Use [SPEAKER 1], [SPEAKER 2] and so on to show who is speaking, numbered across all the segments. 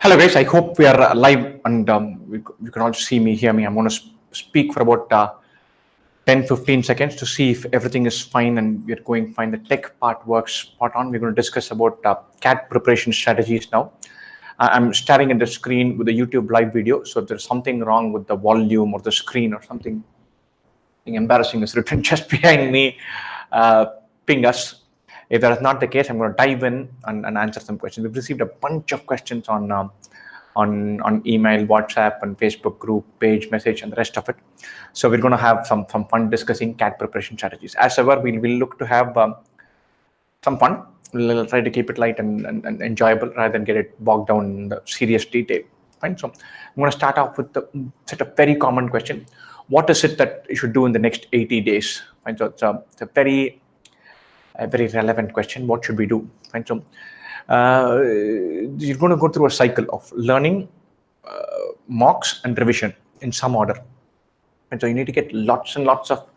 [SPEAKER 1] Hello guys, I hope we are live and you can all see me, hear me. I'm going to speak for about 10-15 seconds to see if everything is fine and we're going fine. The tech part works spot on. We're going to discuss about CAT preparation strategies now. I'm staring at the screen with the YouTube live video. So if there's something wrong with the volume or the screen or something embarrassing is written just behind me, ping us. If that is not the case, I'm going to dive in and answer some questions. We've received a bunch of questions on email, WhatsApp, and Facebook group, page, message, and the rest of it. So we're going to have some fun discussing CAT preparation strategies. As ever, we will look to have some fun. We'll try to keep it light and enjoyable rather than get it bogged down in the serious detail. Fine. So I'm going to start off with the set of very common question. What is it that you should do in the next 80 days? Fine. So it's a very relevant question. What should we do? Fine. So you're going to go through a cycle of learning, mocks, and revision in some order. And so you need to get lots and lots of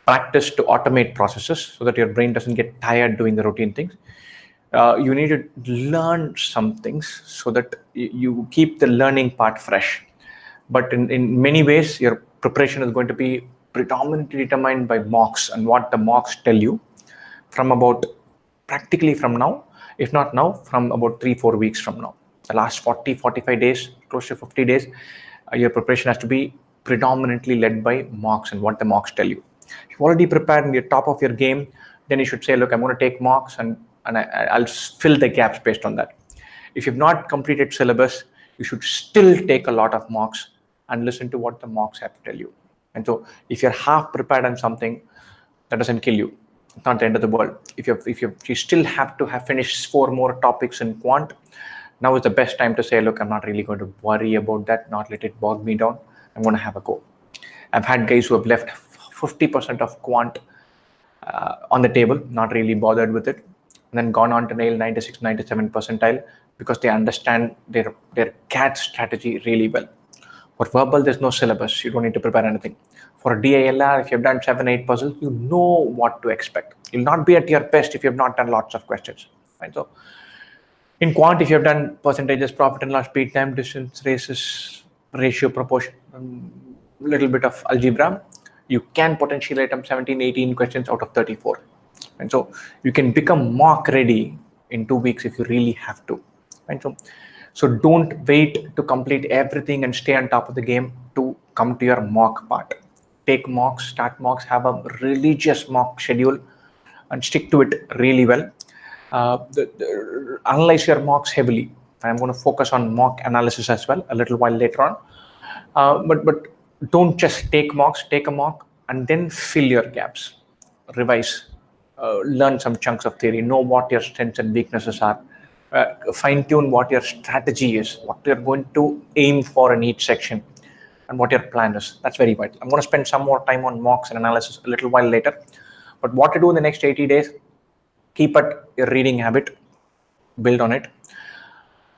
[SPEAKER 1] practice to automate processes so that your brain doesn't get tired doing the routine things. You need to learn some things so that you keep the learning part fresh. But in many ways, your preparation is going to be predominantly determined by mocks and what the mocks tell you from about practically from now, if not now, from about 3-4 weeks from now. The last 40-45 days, close to 50 days, your preparation has to be predominantly led by mocks and what the mocks tell you. If you've already prepared and you're top of your game, then you should say, look, I'm going to take mocks and I'll fill the gaps based on that. If you've not completed syllabus, you should still take a lot of mocks and listen to what the mocks have to tell you. And so if you're half prepared on something, that doesn't kill you. It's not the end of the world. If you still have to have finished 4 more topics in quant, now is the best time to say, look, I'm not really going to worry about that, not let it bog me down. I'm going to have a go. I've had guys who have left 50% of quant on the table, not really bothered with it, and then gone on to nail 96, 97 percentile because they understand their CAT strategy really well. For verbal, there's no syllabus. You don't need to prepare anything. For DILR, if you've done 7-8 puzzles, you know what to expect. You'll not be at your best if you've not done lots of questions. Right? So in quant, if you've done percentages, profit and loss, speed, time, distance, races, ratio, proportion, a little bit of algebra, you can potentially attempt 17-18 questions out of 34. And so you can become mock ready in 2 weeks if you really have to. Right? So don't wait to complete everything and stay on top of the game to come to your mock part. Take mocks, start mocks, have a religious mock schedule and stick to it really well. Analyze your mocks heavily. I'm going to focus on mock analysis as well a little while later on. But don't just take mocks, take a mock and then fill your gaps. Revise, learn some chunks of theory, know what your strengths and weaknesses are. Fine-tune what your strategy is, what you're going to aim for in each section, and what your plan is. That's very vital. I'm going to spend some more time on mocks and analysis a little while later. But what to do in the next 80 days, keep at your reading habit, build on it.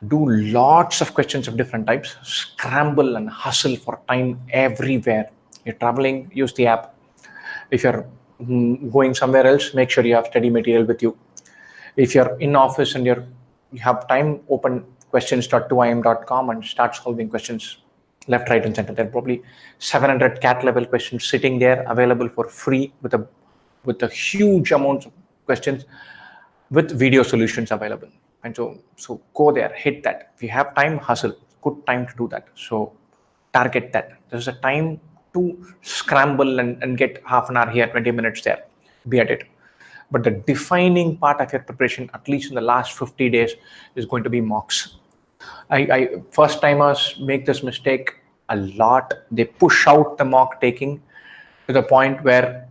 [SPEAKER 1] Do lots of questions of different types, scramble and hustle for time everywhere. You're traveling, use the app. If you're going somewhere else, make sure you have study material with you. If you're in office and you have time, open questions.2im.com and start solving questions left, right, and center. There are probably 700 CAT level questions sitting there available for free with a huge amount of questions with video solutions available. And so go there, hit that. If you have time, hustle. Good time to do that. So target that. There's a time to scramble and get half an hour here, 20 minutes there. Be at it. But the defining part of your preparation, at least in the last 50 days, is going to be mocks. First timers make this mistake a lot. They push out the mock taking to the point where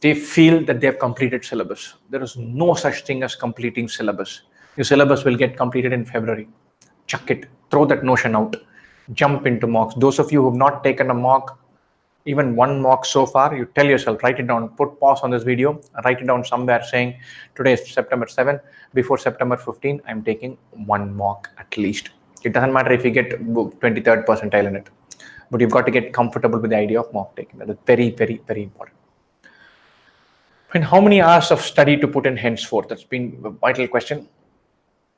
[SPEAKER 1] they feel that they've completed syllabus. There is no such thing as completing syllabus. Your syllabus will get completed in February. Chuck it, throw that notion out, jump into mocks. Those of you who have not taken a mock, even one mock so far, you tell yourself, write it down, put pause on this video, write it down somewhere saying, today is September 7, before September 15, I'm taking one mock at least. It doesn't matter if you get 23rd percentile in it, but you've got to get comfortable with the idea of mock taking. That is very, very, very important. And how many hours of study to put in henceforth? That's been a vital question.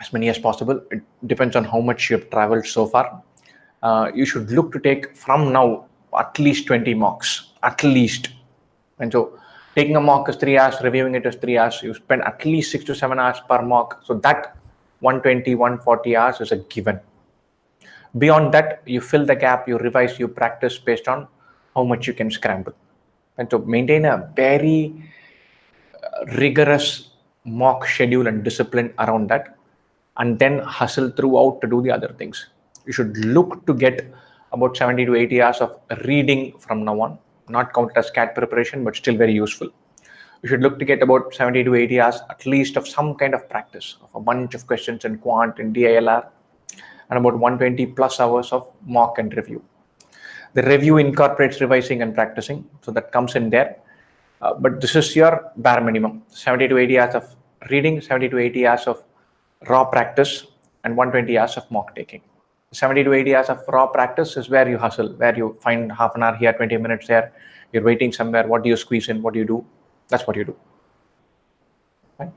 [SPEAKER 1] as many as possible. It depends on how much you have traveled so far. You should look to take from now at least 20 mocks, at least. And so taking a mock is 3 hours, reviewing it is 3 hours. You spend at least 6 to 7 hours per mock. So that 120, 140 hours is a given. Beyond that, you fill the gap, you revise, you practice based on how much you can scramble. And so maintain a very rigorous mock schedule and discipline around that, and then hustle throughout to do the other things. You should look to get about 70 to 80 hours of reading from now on, not counted as CAT preparation, but still very useful. You should look to get about 70 to 80 hours at least of some kind of practice of a bunch of questions in quant and DILR, and about 120 plus hours of mock and review. The review incorporates revising and practicing, so that comes in there. But this is your bare minimum: 70 to 80 hours of reading, 70 to 80 hours of raw practice, and 120 hours of mock taking. 70 to 80 hours of raw practice is where you hustle, where you find half an hour here, 20 minutes there, you're waiting somewhere. What do you squeeze in? What do you do? That's what you do. Right?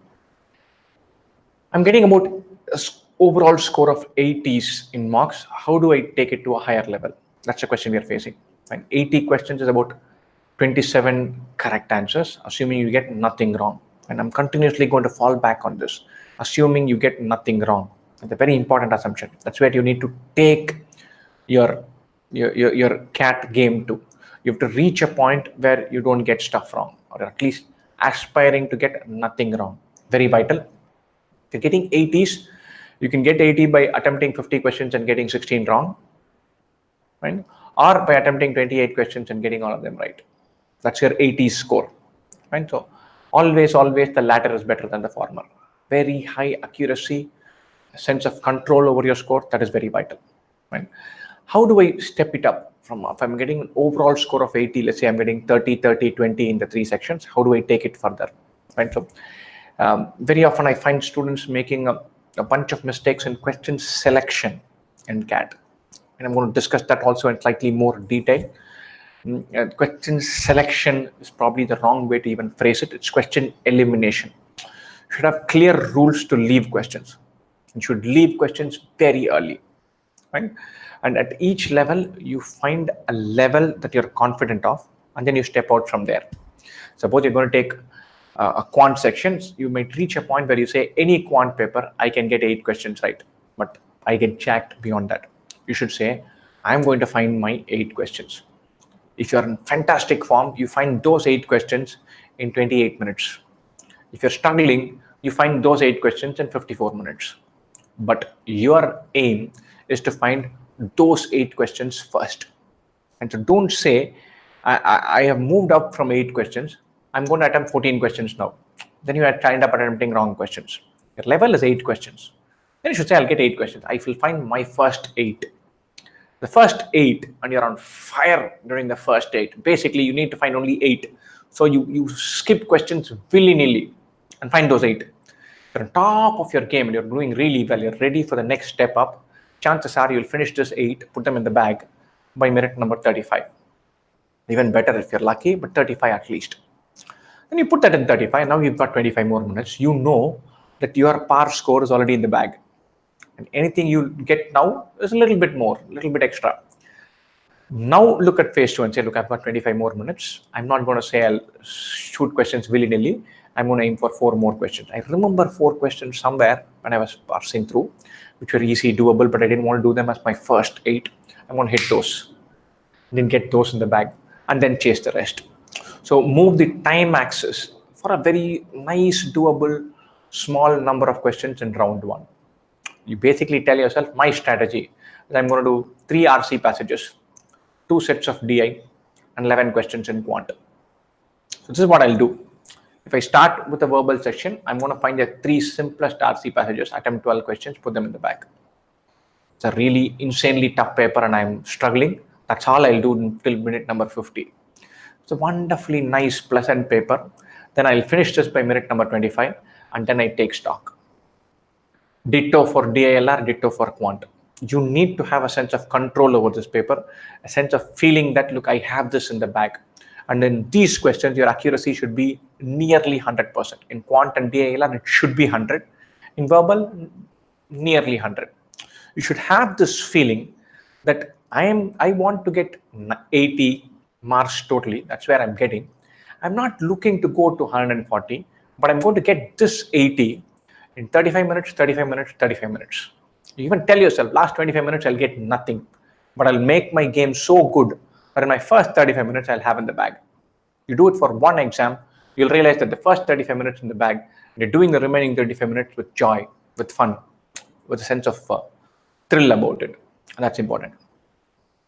[SPEAKER 1] I'm getting about an overall score of 80s in mocks. How do I take it to a higher level? That's the question we are facing. Right? 80 questions is about 27 correct answers, assuming you get nothing wrong. And I'm continuously going to fall back on this, assuming you get nothing wrong. It's a very important assumption. That's where you need to take your CAT game to. You have to reach a point where you don't get stuff wrong, or at least aspiring to get nothing wrong. Very vital. If you're getting 80s, you can get 80 by attempting 50 questions and getting 16 wrong, right? Or by attempting 28 questions and getting all of them right. That's your 80s score, right? So always the latter is better than the former. Very high accuracy, a sense of control over your score, that is very vital, right? How do I step it up from, if I'm getting an overall score of 80, let's say I'm getting 30, 30, 20 in the 3 sections, how do I take it further, right? So very often I find students making a bunch of mistakes in question selection in CAT. And I'm going to discuss that also in slightly more detail. Question selection is probably the wrong way to even phrase it. It's question elimination. You should have clear rules to leave questions. You should leave questions very early, right? And at each level, you find a level that you're confident of, and then you step out from there. Suppose you're going to take a quant section, you might reach a point where you say, any quant paper, I can get 8 questions right, but I get jacked beyond that. You should say, I'm going to find my 8 questions. If you're in fantastic form, you find those 8 questions in 28 minutes. If you're struggling, you find those 8 questions in 54 minutes. But your aim is to find those 8 questions first. And so don't say, I have moved up from 8 questions, I'm going to attempt 14 questions now. Then you end up attempting wrong questions. Your level is 8 questions. Then you should say, I'll get 8 questions. I will find my first 8. The first 8, and you're on fire during the first 8. Basically, you need to find only 8. So you skip questions willy-nilly and find those 8. You're on top of your game and you're doing really well. You're ready for the next step up. Chances are you'll finish this 8, put them in the bag by minute number 35. Even better if you're lucky, but 35 at least. Then you put that in 35. Now you've got 25 more minutes. You know that your par score is already in the bag. And anything you get now is a little bit more, a little bit extra. Now look at phase 2 and say, look, I've got 25 more minutes. I'm not going to say I'll shoot questions willy-nilly. I'm going to aim for 4 more questions. I remember 4 questions somewhere when I was parsing through, which were easy, doable, but I didn't want to do them as my first 8. I'm going to hit those, then get those in the bag, and then chase the rest. So move the time axis for a very nice, doable, small number of questions in round 1. You basically tell yourself, my strategy is I'm going to do 3 RC passages, 2 sets of DI, and 11 questions in quant. So this is what I'll do. If I start with a verbal section, I'm going to find the 3 simplest RC passages, attempt 12 questions, put them in the bag. It's a really insanely tough paper and I'm struggling. That's all I'll do until minute number 50. It's a wonderfully nice, pleasant paper. Then I'll finish this by minute number 25, and then I take stock. Ditto for DILR, ditto for quant. You need to have a sense of control over this paper, a sense of feeling that, look, I have this in the bag. And in these questions, your accuracy should be nearly 100%. In quant and DILR, it should be 100. In verbal, nearly 100. You should have this feeling that I want to get 80 marks totally. That's where I'm getting. I'm not looking to go to 140, but I'm going to get this 80 in 35 minutes, 35 minutes, 35 minutes. You even tell yourself, last 25 minutes I'll get nothing, but I'll make my game so good that in my first 35 minutes I'll have in the bag. You do it for one exam, you'll realize that the first 35 minutes in the bag, you're doing the remaining 35 minutes with joy, with fun, with a sense of thrill about it. And that's important.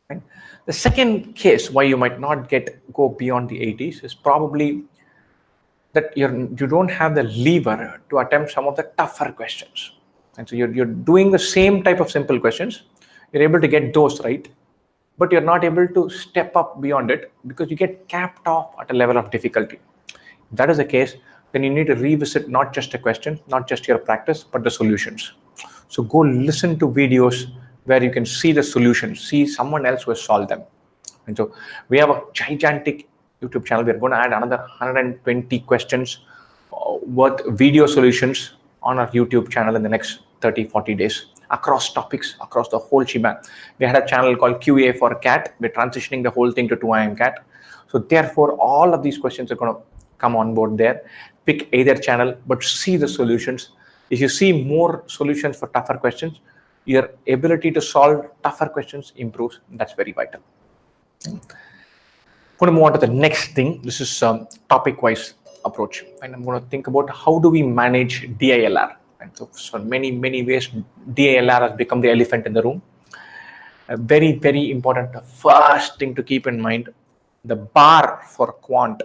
[SPEAKER 1] Right? The second case why you might not go beyond the 80s is probably that you don't have the lever to attempt some of the tougher questions. And so you're doing the same type of simple questions. You're able to get those right, but you're not able to step up beyond it because you get capped off at a level of difficulty. If that is the case, then you need to revisit not just a question, not just your practice, but the solutions. So go listen to videos where you can see the solutions, see someone else who has solved them. And so we have a gigantic YouTube channel. We're going to add another 120 questions worth video solutions on our YouTube channel in the next 30-40 days across topics, across the whole shebang. We had a channel called QA for CAT. We're transitioning the whole thing to 2IM CAT. So therefore, all of these questions are going to come on board there. Pick either channel, but see the solutions. If you see more solutions for tougher questions, your ability to solve tougher questions improves. That's very vital. I'm going to move on to the next thing. This is topic-wise approach, and I'm going to think about how do we manage DILR. And so, for many ways, DILR has become the elephant in the room. A very important first thing to keep in mind: the bar for quant,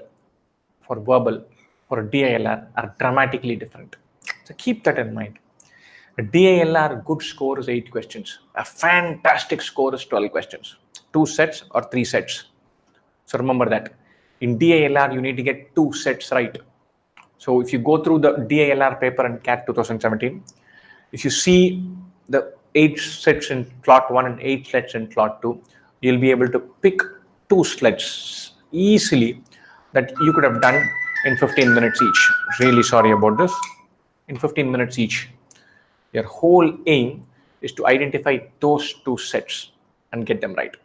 [SPEAKER 1] for verbal, for DILR are dramatically different. So keep that in mind. A DILR good score is 8 questions. A fantastic score is 12 questions. 2 sets or 3 sets. So remember that. In DILR, you need to get 2 sets right. So if you go through the DILR paper in CAT 2017, if you see the 8 sets in slot 1 and 8 sets in slot 2, you'll be able to pick 2 sleds easily that you could have done in 15 minutes each. Really sorry about this. In 15 minutes each. Your whole aim is to identify those 2 sets and get them right.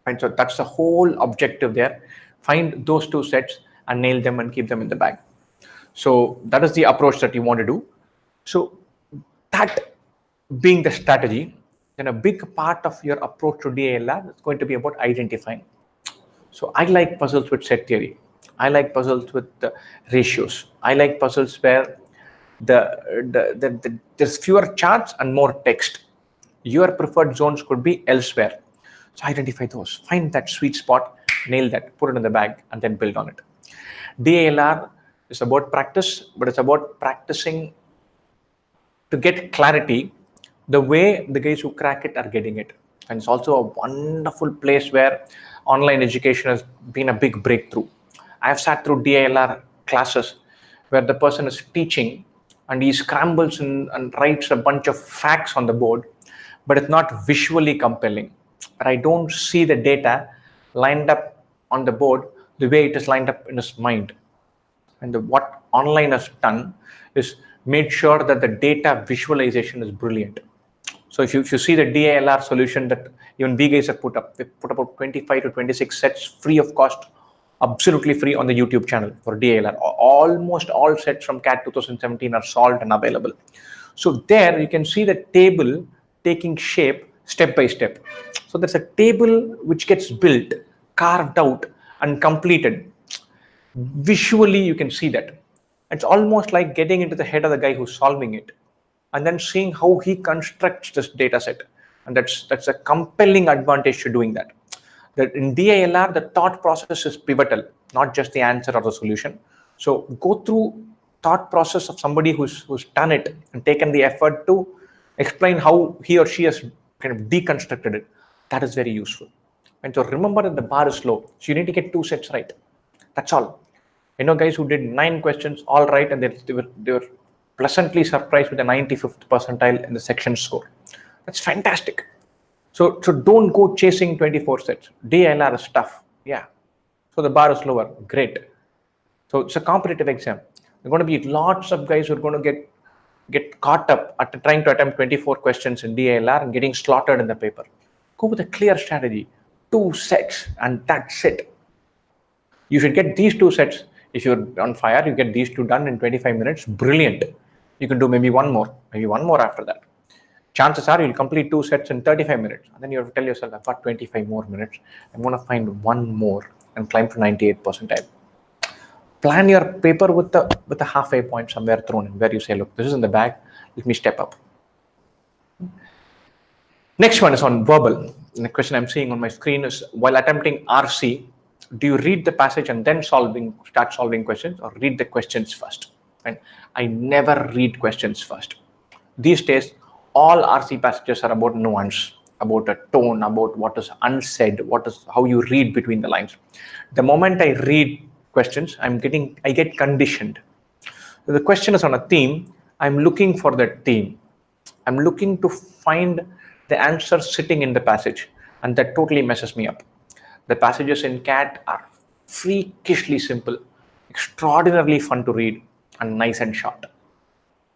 [SPEAKER 1] And so that's the whole objective there. Find those 2 sets and nail them and keep them in the bag. So that is the approach that you want to do. So that being the strategy, then a big part of your approach to DILR is going to be about identifying. So I like puzzles with set theory. I like puzzles with ratios. I like puzzles where there's fewer charts and more text. Your preferred zones could be elsewhere. So identify those, find that sweet spot, nail that, put it in the bag, and then build on it. DILR is about practice, but it's about practicing to get clarity the way the guys who crack it are getting it. And it's also a wonderful place where online education has been a big breakthrough. I've sat through DILR classes where the person is teaching and he scrambles and writes a bunch of facts on the board, but it's not visually compelling. I don't see the data lined up on the board the way it is lined up in his mind. And what online has done is made sure that the data visualization is brilliant. So if you see the DILR solution that even we guys have put up, we put about 25 to 26 sets free of cost, absolutely free on the YouTube channel for DILR. Almost all sets from CAT 2017 are solved and available. So there you can see the table taking shape step by step. So there's a table which gets built, carved out and completed. Visually you can see that. It's almost like getting into the head of the guy who's solving it and then seeing how he constructs this data set. And that's a compelling advantage to doing that. That in DILR, the thought process is pivotal, not just the answer or the solution. So go through thought process of somebody who's done it and taken the effort to explain how he or she has kind of deconstructed it. That is very useful. And so remember that the bar is low. So you need to get 2 sets right. That's all. You know, guys who did 9 questions all right, and they were pleasantly surprised with the 95th percentile in the section score. That's fantastic. So don't go chasing 24 sets. DILR is tough. Yeah. So the bar is lower. Great. So it's a competitive exam. There are going to be lots of guys who are going to get get caught up at trying to attempt 24 questions in DILR and getting slaughtered in the paper. Go with a clear strategy, 2 sets, and that's it. You should get these 2 sets. If you're on fire, you get these 2 done in 25 minutes. Brilliant. You can do maybe one more after that. Chances are you'll complete 2 sets in 35 minutes. And then you have to tell yourself, I've got 25 more minutes. I'm going to find one more and climb to 98 percentile. Plan your paper with a halfway point somewhere thrown in where you say, look, this is in the bag. Let me step up. Next one is on verbal. And the question I'm seeing on my screen is, while attempting RC, do you read the passage and then start solving questions, or read the questions first? And I never read questions first. These days, all RC passages are about nuance, about a tone, about what is unsaid, how you read between the lines. The moment I read questions, I get conditioned. If the question is on a theme, I'm looking for that theme. I'm looking to find the answer sitting in the passage, and that totally messes me up. The passages in CAT are freakishly simple, extraordinarily fun to read, and nice and short.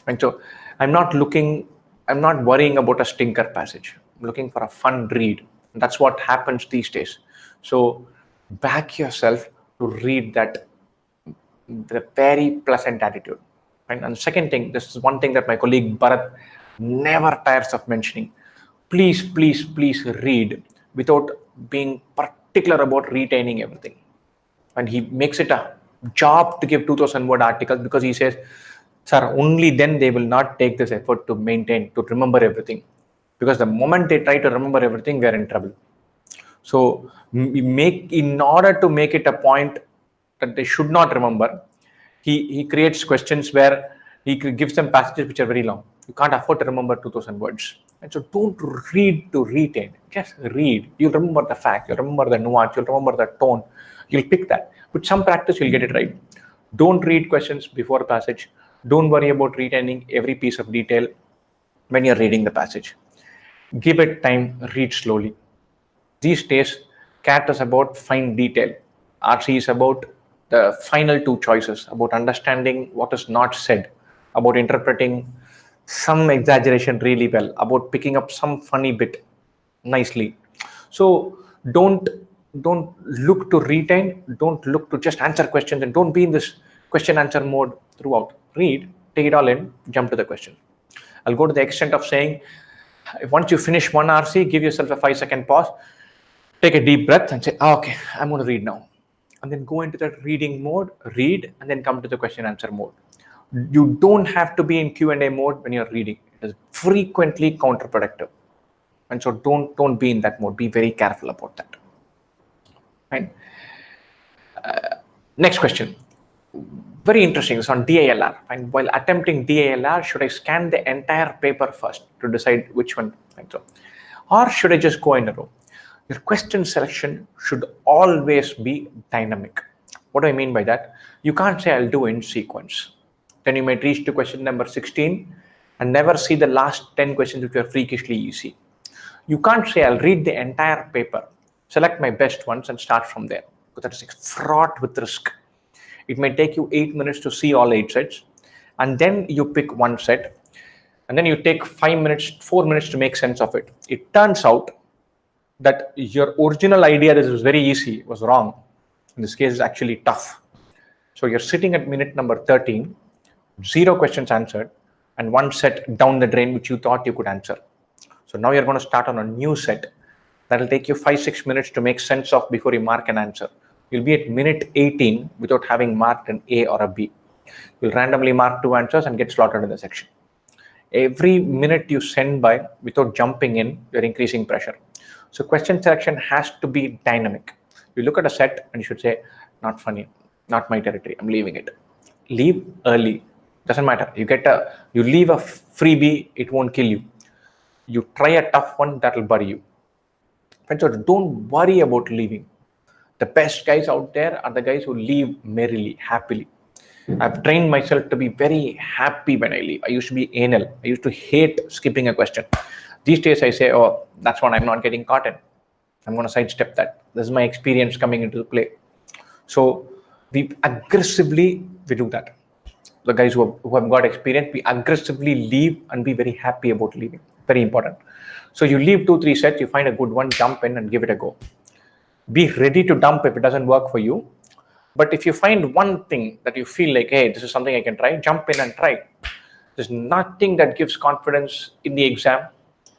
[SPEAKER 1] And so I'm not worrying about a stinker passage. I'm looking for a fun read. And that's what happens these days. So back yourself to read that with a very pleasant attitude. And the second thing, this is one thing that my colleague Bharat never tires of mentioning. Please read without being particular about retaining everything. And he makes it a job to give 2000 word articles because he says, sir, only then they will not take this effort to remember everything. Because the moment they try to remember everything, we are in trouble. So in order to make it a point that they should not remember, he creates questions where he gives them passages which are very long. You can't afford to remember 2000 words. And so don't read to retain, just read. You'll remember the fact, you'll remember the nuance, you'll remember the tone, you'll pick that. With some practice, you'll get it right. Don't read questions before a passage. Don't worry about retaining every piece of detail when you're reading the passage. Give it time, read slowly. These days, CAT is about fine detail. RC is about the final 2 choices, about understanding what is not said, about interpreting some exaggeration really well, about picking up some funny bit nicely. So don't look to retain, don't look to just answer questions, and don't be in this question answer mode throughout. Read, take it all in, jump to the question. I'll go to the extent of saying, once you finish one RC, give yourself a 5-second pause, take a deep breath and say, okay, I'm going to read now. And then go into that reading mode, read, and then come to the question answer mode. You don't have to be in Q&A mode when you're reading. It is frequently counterproductive. And so don't be in that mode. Be very careful about that. Right? Next question. Very interesting. It's on DILR. And while attempting DILR, should I scan the entire paper first to decide which one? Right? So, or should I just go in a row? Your question selection should always be dynamic. What do I mean by that? You can't say I'll do in sequence. Then you might reach to question number 16 and never see the last 10 questions which are freakishly easy. You can't say I'll read the entire paper, select my best ones and start from there, because that is fraught with risk. It may take you 8 minutes to see all 8 sets, and then you pick one set, and then you take 4 minutes to make sense of it. It turns out that your original idea that was very easy was wrong. In this case, it's actually tough. So you're sitting at minute number 13, 0 questions answered, and 1 set down the drain which you thought you could answer. So now you're going to start on a new set that will take you 5-6 minutes to make sense of before you mark an answer. You'll be at minute 18 without having marked an A or a B. You'll randomly mark 2 answers and get slaughtered in the section. Every minute you send by without jumping in, you're increasing pressure. So question selection has to be dynamic. You look at a set and you should say, not funny, not my territory, I'm leaving it. Leave early. Doesn't matter. You leave a freebie, it won't kill you. You try a tough one, that'll bury you. And so don't worry about leaving. The best guys out there are the guys who leave merrily, happily. I've trained myself to be very happy when I leave. I used to be anal. I used to hate skipping a question. These days I say, oh, that's one I'm not getting caught in. I'm going to sidestep that. This is my experience coming into the play. So we aggressively do that. the guys who have got experience, we aggressively leave and be very happy about leaving. Very important. So you leave 2-3 sets, you find a good one, jump in and give it a go. Be ready to dump if it doesn't work for you. But if you find one thing that you feel like, hey, this is something I can try, jump in and try. There's nothing that gives confidence in the exam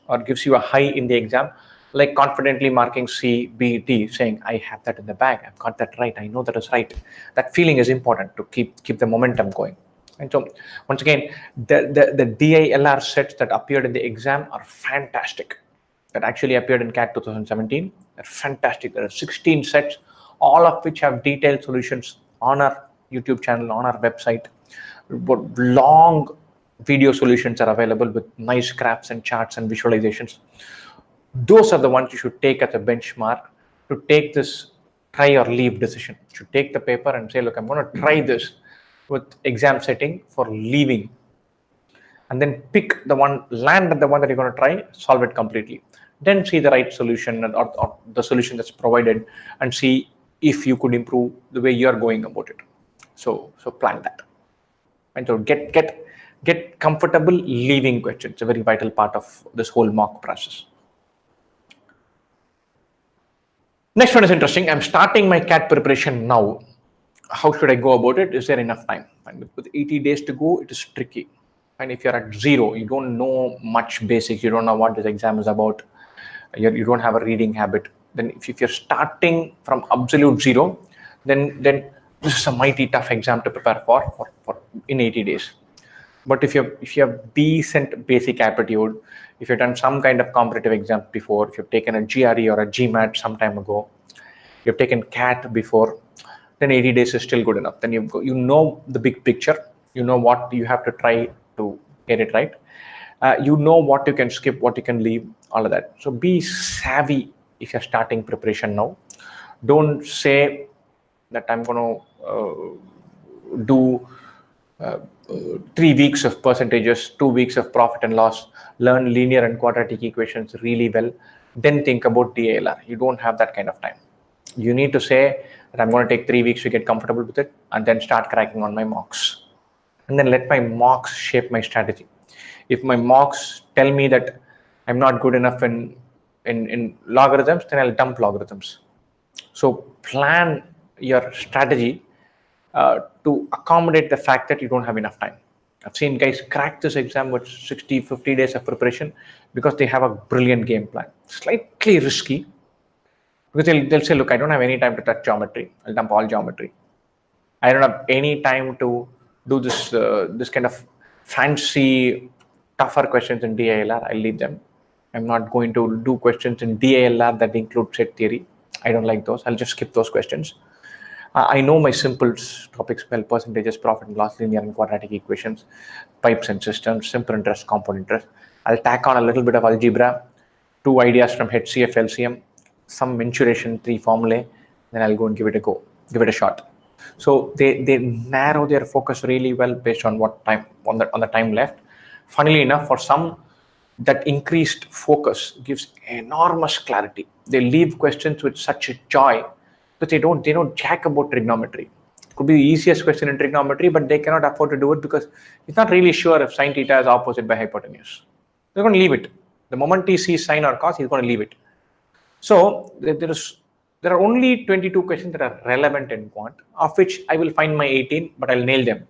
[SPEAKER 1] or gives you a high in the exam like confidently marking C, B, D, saying, I have that in the bag, I've got that right, I know that is right. That feeling is important to keep the momentum going. And so once again, the DILR sets that appeared in the exam are fantastic. That actually appeared in CAT 2017. They're fantastic. There are 16 sets, all of which have detailed solutions on our YouTube channel, on our website. Long video solutions are available with nice graphs and charts and visualizations. Those are the ones you should take as a benchmark to take this try or leave decision. You should take the paper and say, look, I'm going to try this with exam setting for leaving, and then pick the one, land at the one that you're going to try, solve it completely. Then see the right solution or the solution that's provided and see if you could improve the way you're going about it. So plan that. And so get comfortable leaving questions. It's a very vital part of this whole mock process. Next one is interesting. I'm starting my CAT preparation now. How should I go about it? Is there enough time? And with 80 days to go, it is tricky. And if you're at zero, you don't know much basics, you don't know what this exam is about, you don't have a reading habit, then if you're starting from absolute zero, then this is a mighty tough exam to prepare for in 80 days. But if you have decent basic aptitude, if you've done some kind of competitive exam before, if you've taken a GRE or a GMAT some time ago, you've taken CAT before, then 80 days is still good enough. Then you know the big picture, you know what you have to try to get it right. You know what you can skip, what you can leave, all of that. So be savvy if you're starting preparation now. Don't say that I'm going to do 3 weeks of percentages, 2 weeks of profit and loss, learn linear and quadratic equations really well, then think about DILR. You don't have that kind of time. You need to say that I'm going to take 3 weeks to get comfortable with it and then start cracking on my mocks. And then let my mocks shape my strategy. If my mocks tell me that I'm not good enough in logarithms, then I'll dump logarithms. So plan your strategy to accommodate the fact that you don't have enough time. I've seen guys crack this exam with 60, 50 days of preparation because they have a brilliant game plan. Slightly risky because they'll say, look, I don't have any time to touch geometry. I'll dump all geometry. I don't have any time to do this kind of fancy, tougher questions in DILR. I'll leave them. I'm not going to do questions in DILR that include set theory. I don't like those. I'll just skip those questions. I know my simple topics well: percentages, profit and loss, linear and quadratic equations, pipes and systems, simple interest, compound interest. I'll tack on a little bit of algebra, 2 ideas from HCF, LCM, some mensuration 3 formulae, then I'll go and give it a go, give it a shot. So they narrow their focus really well based on what time on the time left. Funnily enough, for some, that increased focus gives enormous clarity. They leave questions with such a joy that they don't jack about trigonometry. It could be the easiest question in trigonometry, but they cannot afford to do it because he's not really sure if sine theta is opposite by hypotenuse. They're going to leave it. The moment he sees sine or cos, he's going to leave it. So there are only 22 questions that are relevant in quant, of which I will find my 18, but I'll nail them.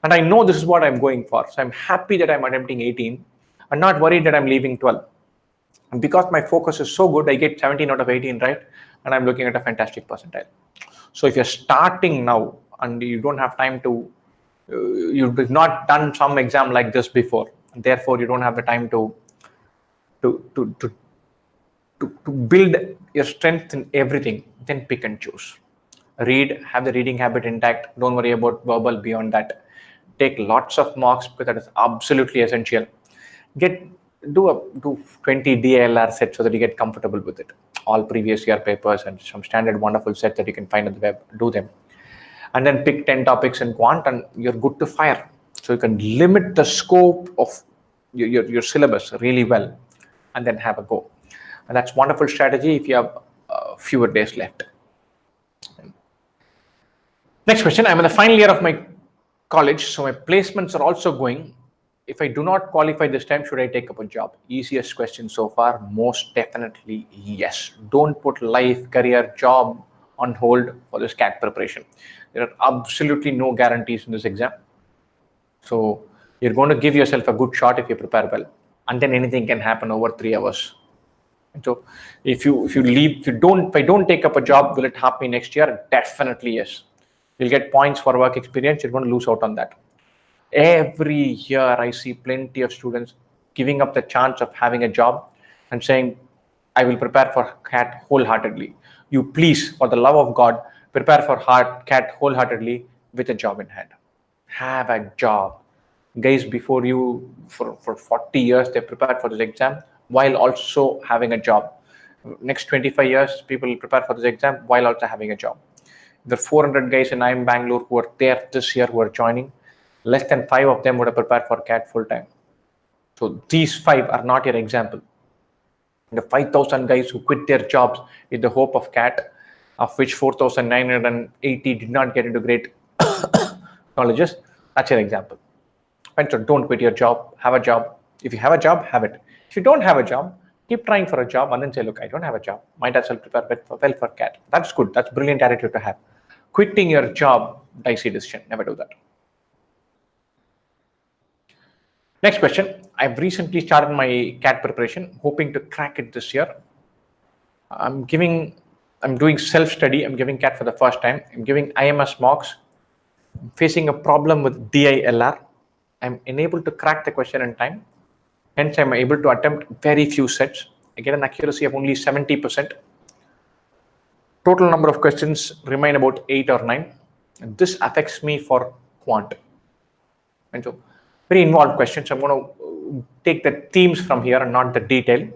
[SPEAKER 1] And I know this is what I'm going for. So I'm happy that I'm attempting 18 and not worried that I'm leaving 12. And because my focus is so good, I get 17 out of 18 right, and I'm looking at a fantastic percentile. So if you're starting now and you don't have time to, you've not done some exam like this before, and therefore you don't have the time to build your strength in everything, then pick and choose. Read, have the reading habit intact. Don't worry about verbal beyond that. Take lots of mocks because that is absolutely essential. Do 20 DILR sets so that you get comfortable with it. All previous year papers and some standard wonderful sets that you can find on the web. Do them. And then pick 10 topics in quant and you're good to fire. So you can limit the scope of your syllabus really well and then have a go. And that's wonderful strategy if you have fewer days left. Next question. I'm in the final year of my college, so my placements are also going. If I do not qualify this time, should I take up a job? Easiest question so far, most definitely yes. Don't put life, career, job on hold for this CAT preparation. There are absolutely no guarantees in this exam. So you're going to give yourself a good shot if you prepare well, and then anything can happen over 3 hours. And so if I don't take up a job, will it help me next year? Definitely yes. You'll get points for work experience. You're going to lose out on that. Every year I see plenty of students giving up the chance of having a job and saying, I will prepare for CAT wholeheartedly. You please, for the love of God, prepare for CAT wholeheartedly with a job in hand. Have a job. Guys before you for 40 years, they prepared for this exam while also having a job. Next 25 years, people prepare for this exam while also having a job. There are 400 guys in IIM Bangalore who are there this year who are joining. Less than 5 of them would have prepared for CAT full time. So these 5 are not your example. The 5,000 guys who quit their jobs with the hope of CAT, of which 4,980 did not get into great colleges, that's your example. And so don't quit your job, have a job. If you have a job, have it. If you don't have a job, keep trying for a job and then say, look, I don't have a job. Might as well prepare well for CAT. That's good. That's brilliant attitude to have. Quitting your job, dicey decision. Never do that. Next question. I've recently started my CAT preparation, hoping to crack it this year. I'm doing self-study. I'm giving CAT for the first time. I'm giving IMS mocks. I'm facing a problem with DILR. I'm unable to crack the question in time. Hence, I'm able to attempt very few sets. I get an accuracy of only 70%. Total number of questions remain about 8 or 9. And this affects me for quant. And so, very involved questions. I'm going to take the themes from here and not the detail.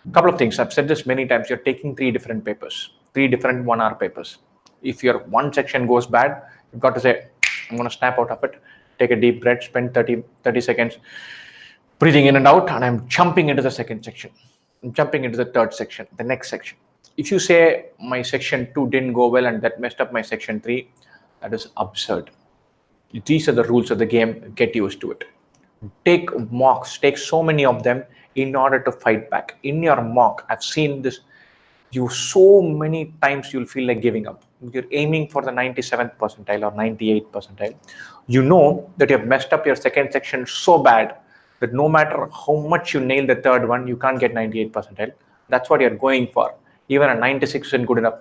[SPEAKER 1] A couple of things. I've said this many times. You're taking 3 different papers, 3 different 1-hour papers. If your one section goes bad, you've got to say, I'm going to snap out of it, take a deep breath, spend 30 seconds breathing in and out, and I'm jumping into the second section. I'm jumping into the third section, the next section. If you say my section 2 didn't go well and that messed up my section 3, that is absurd. These are the rules of the game. Get used to it. Take mocks, take so many of them in order to fight back. In your mock, I've seen this, so many times you'll feel like giving up. You're aiming for the 97th percentile or 98th percentile. You know that you've messed up your second section so bad that no matter how much you nail the third one, you can't get 98th percentile. That's what you're going for. Even a 96 isn't good enough.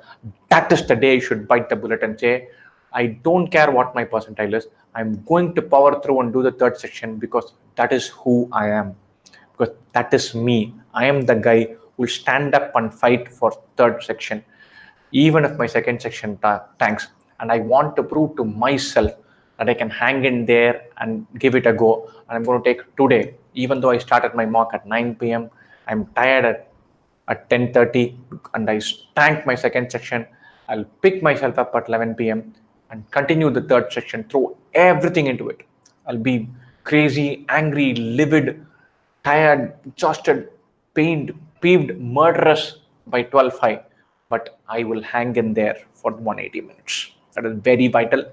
[SPEAKER 1] That is the day you should bite the bullet and say, I don't care what my percentile is. I'm going to power through and do the third section because that is who I am. Because that is me. I am the guy who will stand up and fight for third section, even if my second section tanks. And I want to prove to myself that I can hang in there and give it a go. And I'm going to take today, even though I started my mock at 9 p.m. I'm tired at 10:30 and I tank my second section. I'll pick myself up at 11 p.m. and continue the third section, throw everything into it. I'll be crazy, angry, livid, tired, exhausted, pained, peeved, murderous by 12:05, but I will hang in there for 180 minutes. That is very vital.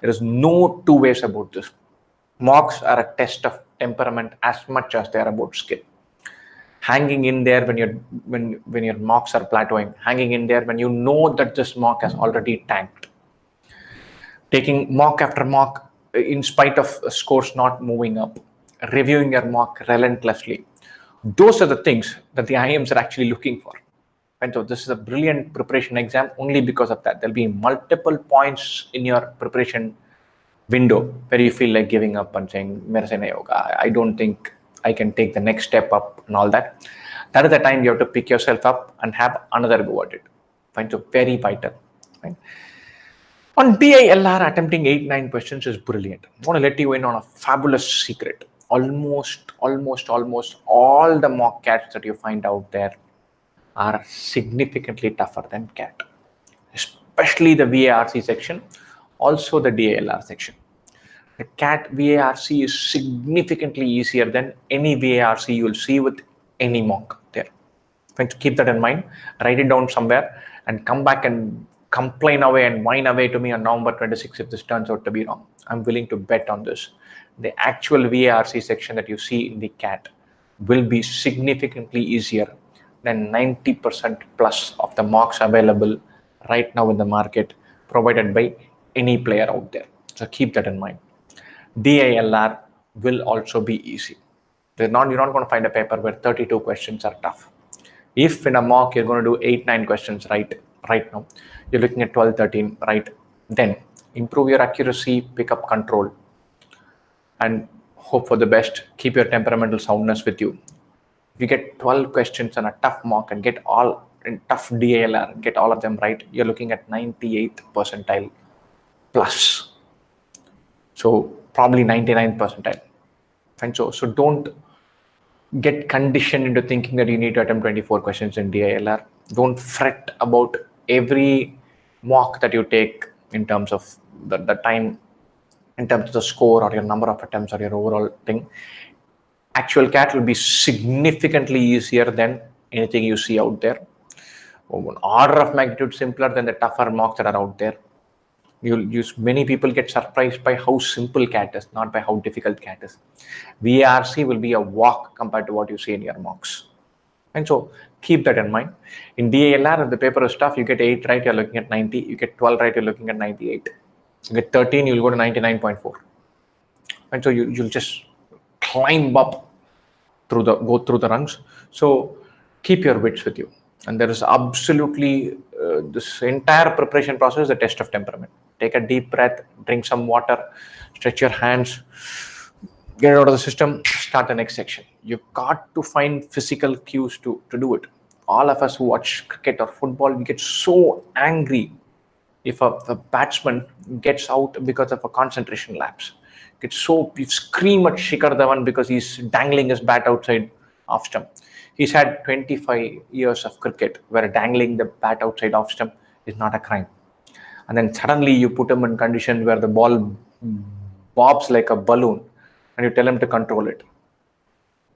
[SPEAKER 1] There is no two ways about this. Mocks are a test of temperament as much as they are about skill. Hanging in there when your mocks are plateauing, hanging in there when you know that this mock has already tanked. Taking mock after mock in spite of scores not moving up, reviewing your mock relentlessly. Those are the things that the IIMs are actually looking for. And so this is a brilliant preparation exam only because of that. There'll be multiple points in your preparation window where you feel like giving up and saying, I don't think I can take the next step up and all that. That is the time you have to pick yourself up and have another go at it. Fine, so very vital. Fine. On DILR, attempting 8-9 questions is brilliant. I want to let you in on a fabulous secret. Almost all the mock CATs that you find out there are significantly tougher than CAT, especially the VARC section, also the DILR section. The CAT VARC is significantly easier than any VARC you will see with any mock there. Trying to keep that in mind, write it down somewhere and come back and complain away and whine away to me on November 26th if this turns out to be wrong. I'm willing to bet on this. The actual VARC section that you see in the CAT will be significantly easier than 90% plus of the mocks available right now in the market provided by any player out there. So keep that in mind. DILR will also be easy. You're not going to find a paper where 32 questions are tough. If in a mock you're going to do 8-9 questions right now, you're looking at 12-13 right, then improve your accuracy, pick up control, and hope for the best. Keep your temperamental soundness with you. If you get 12 questions on a tough mock and get all in tough DILR, get all of them right, you're looking at 98th percentile plus. So probably 99th percentile. And so don't get conditioned into thinking that you need to attempt 24 questions in DILR. Don't fret about every mock that you take in terms of the time, in terms of the score or your number of attempts or your overall thing. Actual CAT will be significantly easier than anything you see out there. An order of magnitude simpler than the tougher mocks that are out there. Many people get surprised by how simple CAT is, not by how difficult CAT is. VARC will be a walk compared to what you see in your mocks. And so keep that in mind. In DILR, if the paper is tough, you get 8 right, you're looking at 90. You get 12 right, you're looking at 98. You get 13, you'll go to 99.4. And so you'll just climb up go through the rungs. So keep your wits with you. And there is absolutely this entire preparation process is a test of temperament. Take a deep breath, drink some water, stretch your hands, get it out of the system, start the next section. You've got to find physical cues to do it. All of us who watch cricket or football, we get so angry if a batsman gets out because of a concentration lapse. We scream at Shikhar Dhawan because he's dangling his bat outside off stump. He's had 25 years of cricket where dangling the bat outside off stump is not a crime. And then suddenly you put him in condition where the ball bobs like a balloon and you tell him to control it.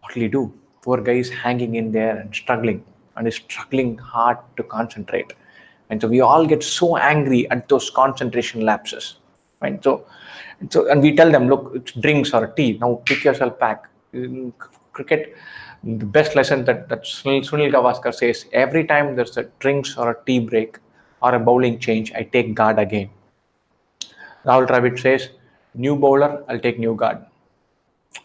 [SPEAKER 1] What will he do? Poor guy is hanging in there and struggling hard to concentrate. And so we all get so angry at those concentration lapses. Right? So and we tell them, look, it's drinks or tea. Now pick yourself back. In cricket, the best lesson that Sunil Gavaskar says, every time there's a drinks or a tea break or a bowling change, I take guard again. Rahul Dravid says, new bowler, I'll take new guard.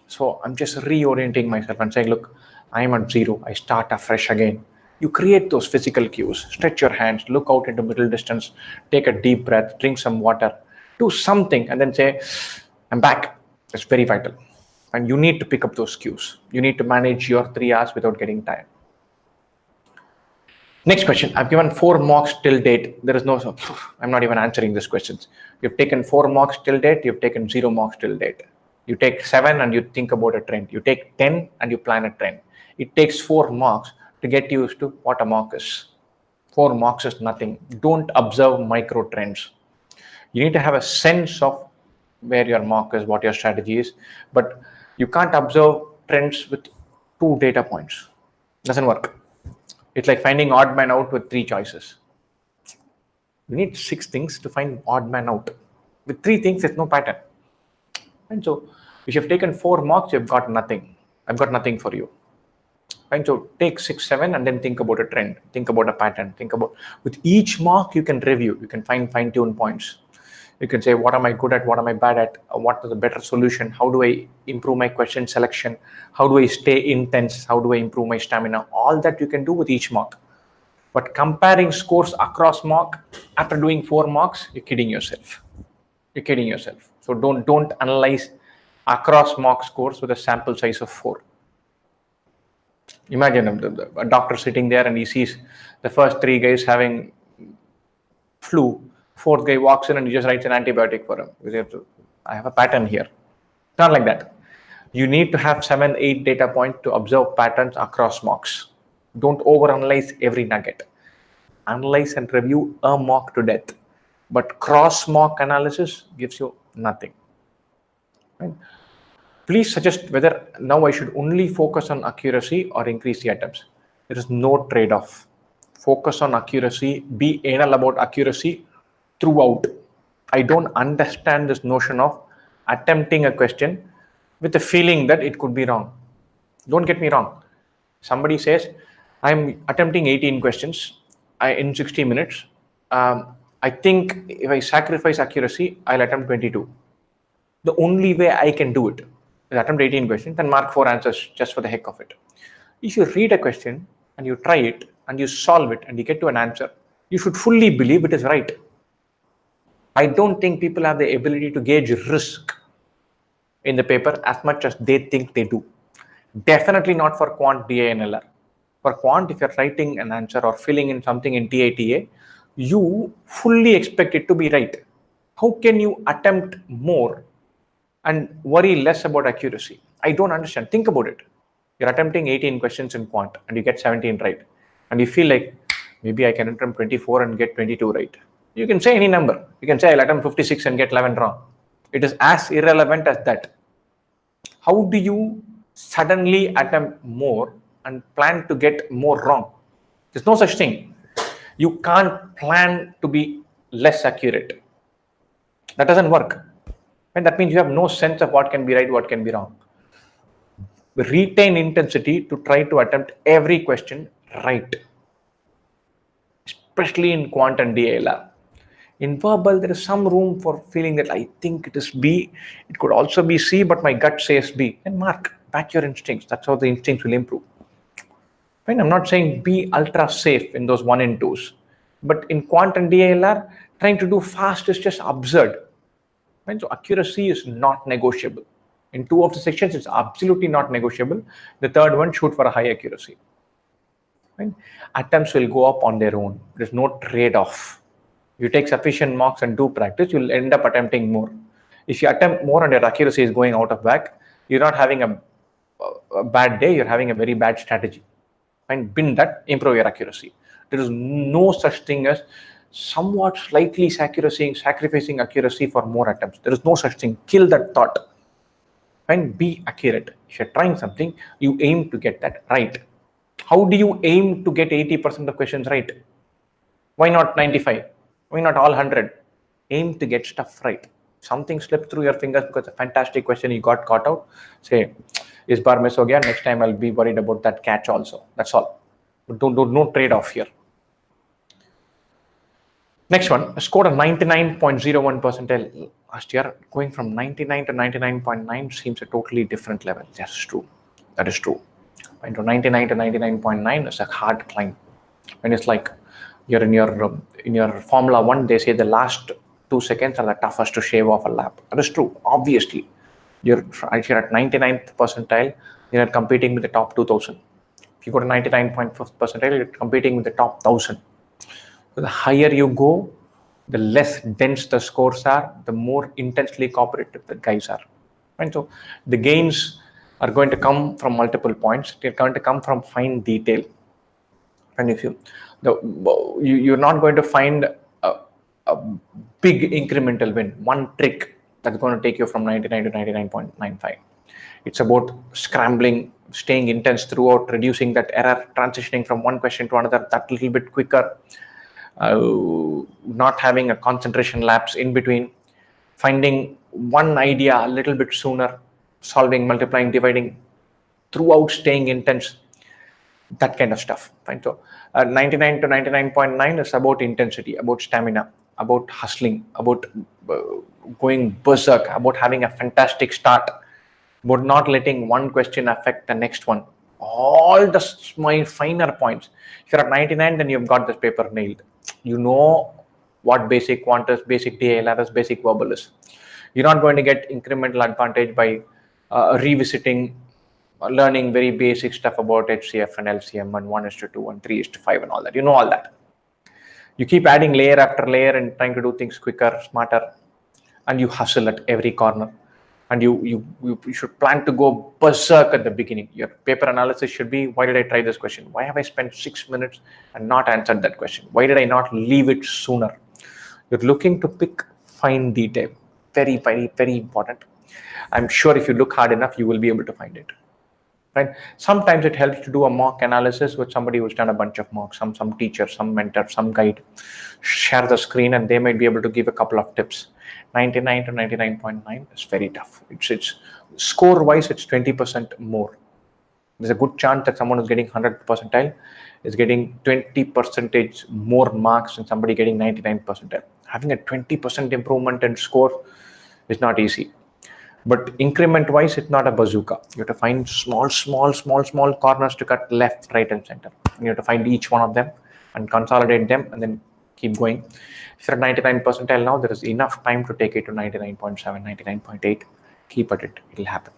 [SPEAKER 1] So I'm just reorienting myself and saying, look, I'm at 0. I start afresh again. You create those physical cues, stretch your hands, look out into middle distance, take a deep breath, drink some water, do something, and then say, I'm back. It's very vital. And you need to pick up those cues. You need to manage your 3 hours without getting tired. Next question. I've given 4 mocks till date. There is no, I'm not even answering these questions. You've taken 4 mocks till date. You've taken 0 mocks till date. You take 7 and you think about a trend. You take 10 and you plan a trend. It takes 4 mocks to get used to what a mock is. 4 mocks is nothing. Don't observe micro trends. You need to have a sense of where your mock is, what your strategy is, but you can't observe trends with 2 data points. Doesn't work. It's like finding odd man out with 3 choices. You need 6 things to find odd man out. With 3 things, there's no pattern. And so if you've taken 4 mocks, you've got nothing. I've got nothing for you. And so take 6, 7 and then think about a trend, think about a pattern, with each mock you can review, you can fine-tune points. You can say, what am I good at? What am I bad at? What is a better solution? How do I improve my question selection? How do I stay intense? How do I improve my stamina? All that you can do with each mock. But comparing scores across mock after doing 4 mocks, you're kidding yourself. You're kidding yourself. So don't analyze across mock scores with a sample size of 4. Imagine a doctor sitting there and he sees the first 3 guys having flu. 4th guy walks in and he just writes an antibiotic for him. I have a pattern here. It's not like that. You need to have 7, 8 data points to observe patterns across mocks. Don't overanalyze every nugget. Analyze and review a mock to death. But cross mock analysis gives you nothing. Right? Please suggest whether now I should only focus on accuracy or increase the attempts. There is no trade-off. focus on accuracy, be anal about accuracy throughout. I don't understand this notion of attempting a question with the feeling that it could be wrong. Don't get me wrong. Somebody says, I'm attempting 18 questions in 60 minutes. I think if I sacrifice accuracy, I'll attempt 22. The only way I can do it is attempt 18 questions and mark 4 answers just for the heck of it. If you read a question and you try it and you solve it and you get to an answer, you should fully believe it is right. I don't think people have the ability to gauge risk in the paper as much as they think they do. Definitely not for quant, DA, and LR. For quant, if you're writing an answer or filling in something in TATA, you fully expect it to be right. How can you attempt more and worry less about accuracy? I don't understand. Think about it. You're attempting 18 questions in quant and you get 17 right. And you feel like maybe I can attempt 24 and get 22 right. You can say any number. You can say I'll attempt 56 and get 11 wrong. It is as irrelevant as that. How do you suddenly attempt more and plan to get more wrong? There's no such thing. You can't plan to be less accurate. That doesn't work. And that means you have no sense of what can be right, what can be wrong. Retain intensity to try to attempt every question right, especially in quant and DILR. In verbal, there is some room for feeling that I think it is B. It could also be C, but my gut says B. And mark, back your instincts. That's how the instincts will improve. Fine, I'm not saying be ultra safe in those 1 and 2s. But in quant and DILR, trying to do fast is just absurd. Fine, so accuracy is not negotiable. In 2 of the sections, it's absolutely not negotiable. The third one, shoot for a high accuracy. Fine. Attempts will go up on their own. There's no trade-off. If you take sufficient marks and do practice, you'll end up attempting more. If you attempt more and your accuracy is going out of whack, you're not having a bad day, you're having a very bad strategy. And bin that, improve your accuracy. There is no such thing as somewhat slightly sacrificing accuracy for more attempts. There is no such thing. Kill that thought. And be accurate. If you're trying something, you aim to get that right. How do you aim to get 80% of questions right? Why not 95? Why not all 100? Aim to get stuff right. Something slipped through your fingers because a fantastic question you got caught out. Say, is bar miss ho gaya? Next time I'll be worried about that catch also. That's all. But no trade-off here. Next one, I scored a 99.01 percentile last year. Going from 99 to 99.9 seems a totally different level. That's true. That is true. And to 99 to 99.9 is a hard climb. And it's like you're in your Formula 1, they say the last 2 seconds are the toughest to shave off a lap. That is true. Obviously, you're at 99th percentile, you're competing with the top 2000. If you go to 99.5th percentile, you're competing with the top 1000. So the higher you go, the less dense the scores are, the more intensely cooperative the guys are. And so the gains are going to come from multiple points. They're going to come from fine detail. And if you're not going to find a big incremental win, one trick that's going to take you from 99 to 99.95. It's about scrambling, staying intense throughout, reducing that error, transitioning from one question to another that little bit quicker, not having a concentration lapse in between, finding one idea a little bit sooner, solving, multiplying, dividing, throughout staying intense, that kind of stuff. Fine. So 99 to 99.9 is about intensity, about stamina, about hustling, about going berserk, about having a fantastic start, about not letting one question affect the next one. All the finer points. If you're at 99, then you've got this paper nailed. You know what basic quant is, basic DILR is, basic verbal is. You're not going to get incremental advantage by revisiting, learning very basic stuff about HCF and LCM and 1:2 and 3:5 and all that. You know all that. You keep adding layer after layer and trying to do things quicker, smarter, and you hustle at every corner. And you should plan to go berserk at the beginning. Your paper analysis should be, why did I try this question? Why have I spent 6 minutes and not answered that question? Why did I not leave it sooner? You're looking to pick fine detail. Very, very, very important. I'm sure if you look hard enough, you will be able to find it. right? Sometimes it helps to do a mock analysis with somebody who's done a bunch of mocks, some teacher, some mentor, some guide. Share the screen and they might be able to give a couple of tips. 99 to 99.9 is very tough. It's score wise, it's 20% more. There's a good chance that someone who's getting 100 percentile is getting 20 percentage more marks than somebody getting 99 percentile. Having a 20% improvement in score is not easy. But increment wise, it's not a bazooka. You have to find small corners to cut left, right, and center. And you have to find each one of them and consolidate them and then keep going. If you're at 99 percentile now, there is enough time to take it to 99.7, 99.8. Keep at it, it'll happen.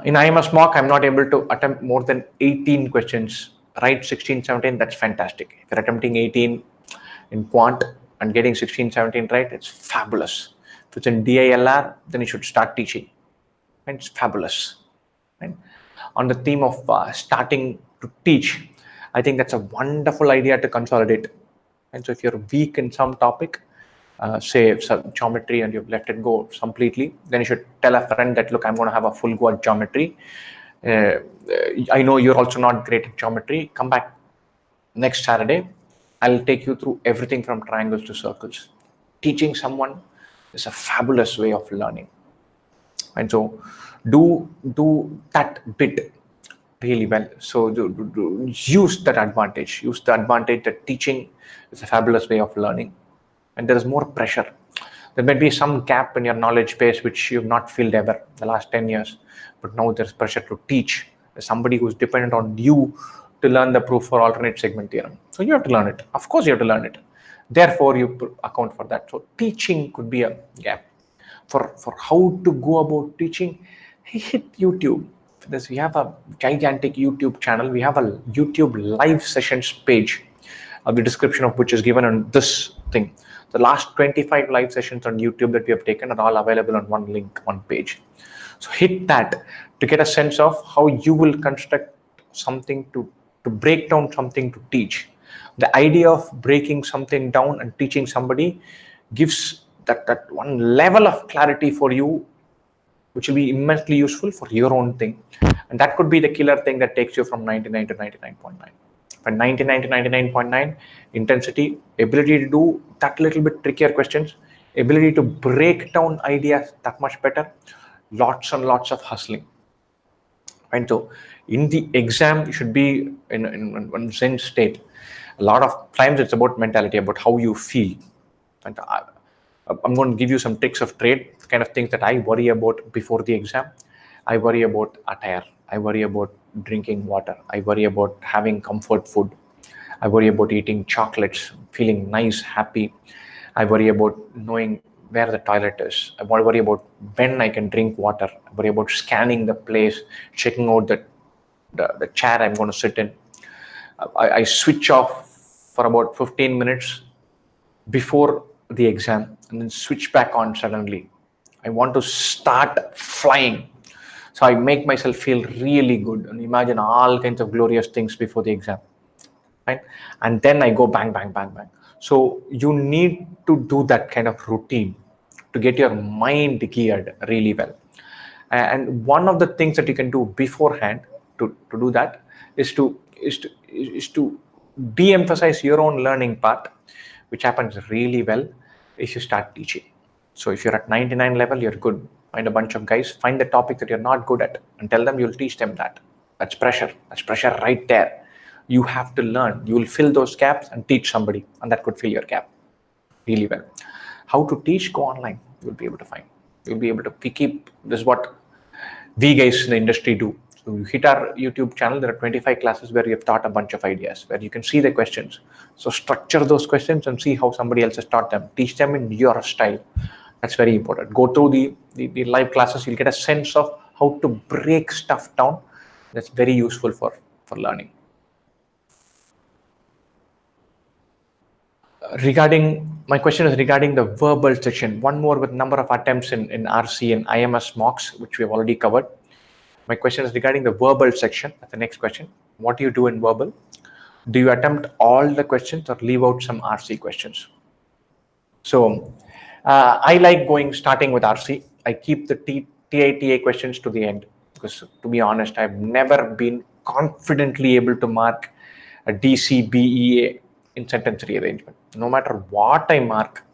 [SPEAKER 1] In IMS mock, I'm not able to attempt more than 18 questions. Right, 16, 17, that's fantastic. If you're attempting 18 in quant and getting 16, 17 right, it's fabulous. If it's in DILR, then you should start teaching. And it's fabulous. Right? On the theme of starting to teach, I think that's a wonderful idea to consolidate. And so if you're weak in some topic, say some geometry and you've let it go completely, then you should tell a friend that, look, I'm going to have a full go at geometry. I know you're also not great at geometry. Come back next Saturday. I'll take you through everything from triangles to circles. Teaching someone is a fabulous way of learning. And so do that bit really well. So use that advantage. Use the advantage that teaching is a fabulous way of learning. And there is more pressure. There may be some gap in your knowledge base which you've not filled ever the last 10 years, but now there's pressure to teach. There's somebody who's dependent on you to learn the proof for alternate segment theorem. So you have to learn it. Of course you have to learn it. Therefore you account for that. So teaching could be a gap. For how to go about teaching, hit YouTube. We have a gigantic YouTube channel. We have a YouTube live sessions page, the description of which is given on this thing. The last 25 live sessions on YouTube that we have taken are all available on one link, one page. So hit that to get a sense of how you will construct something to break down something to teach. The idea of breaking something down and teaching somebody gives that one level of clarity for you, which will be immensely useful for your own thing. And that could be the killer thing that takes you from 99 to 99.9. From 99 to 99.9, intensity, ability to do that little bit trickier questions, ability to break down ideas that much better, lots and lots of hustling. And so in the exam, you should be in Zen state. A lot of times it's about mentality, about how you feel. And I'm going to give you some tricks of trade, kind of things that I worry about before the exam. I worry about attire. I worry about drinking water. I worry about having comfort food. I worry about eating chocolates, feeling nice, happy. I worry about knowing where the toilet is. I worry about when I can drink water. I worry about scanning the place, checking out the chair I'm going to sit in. I switch off for about 15 minutes before the exam and then switch back on suddenly. I want to start flying. So I make myself feel really good and imagine all kinds of glorious things before the exam. Right? And then I go bang, bang, bang, bang. So you need to do that kind of routine to get your mind geared really well. And one of the things that you can do beforehand to do that is to de-emphasize your own learning part, which happens really well if you start teaching. So if you're at 99 level, you're good. Find a bunch of guys, find the topic that you're not good at and tell them you'll teach them that. That's pressure. That's pressure right there. You have to learn. You will fill those gaps and teach somebody, and that could fill your gap really well. How to teach? Go online. You'll be able to find. You'll be able to keep. This is what we guys in the industry do. So you hit our YouTube channel. There are 25 classes where we have taught a bunch of ideas, where you can see the questions. So structure those questions and see how somebody else has taught them. Teach them in your style. That's very important. Go through the live classes. You'll get a sense of how to break stuff down. That's very useful for learning. My question is regarding the verbal section. One more with number of attempts in RC and IMS mocks, which we have already covered. My question is regarding the verbal section. That's the next question. What do you do in verbal? Do you attempt all the questions or leave out some RC questions? So I like starting with RC. I keep the TITA questions to the end, because to be honest, I've never been confidently able to mark a DCBEA in sentence rearrangement. No matter what I mark,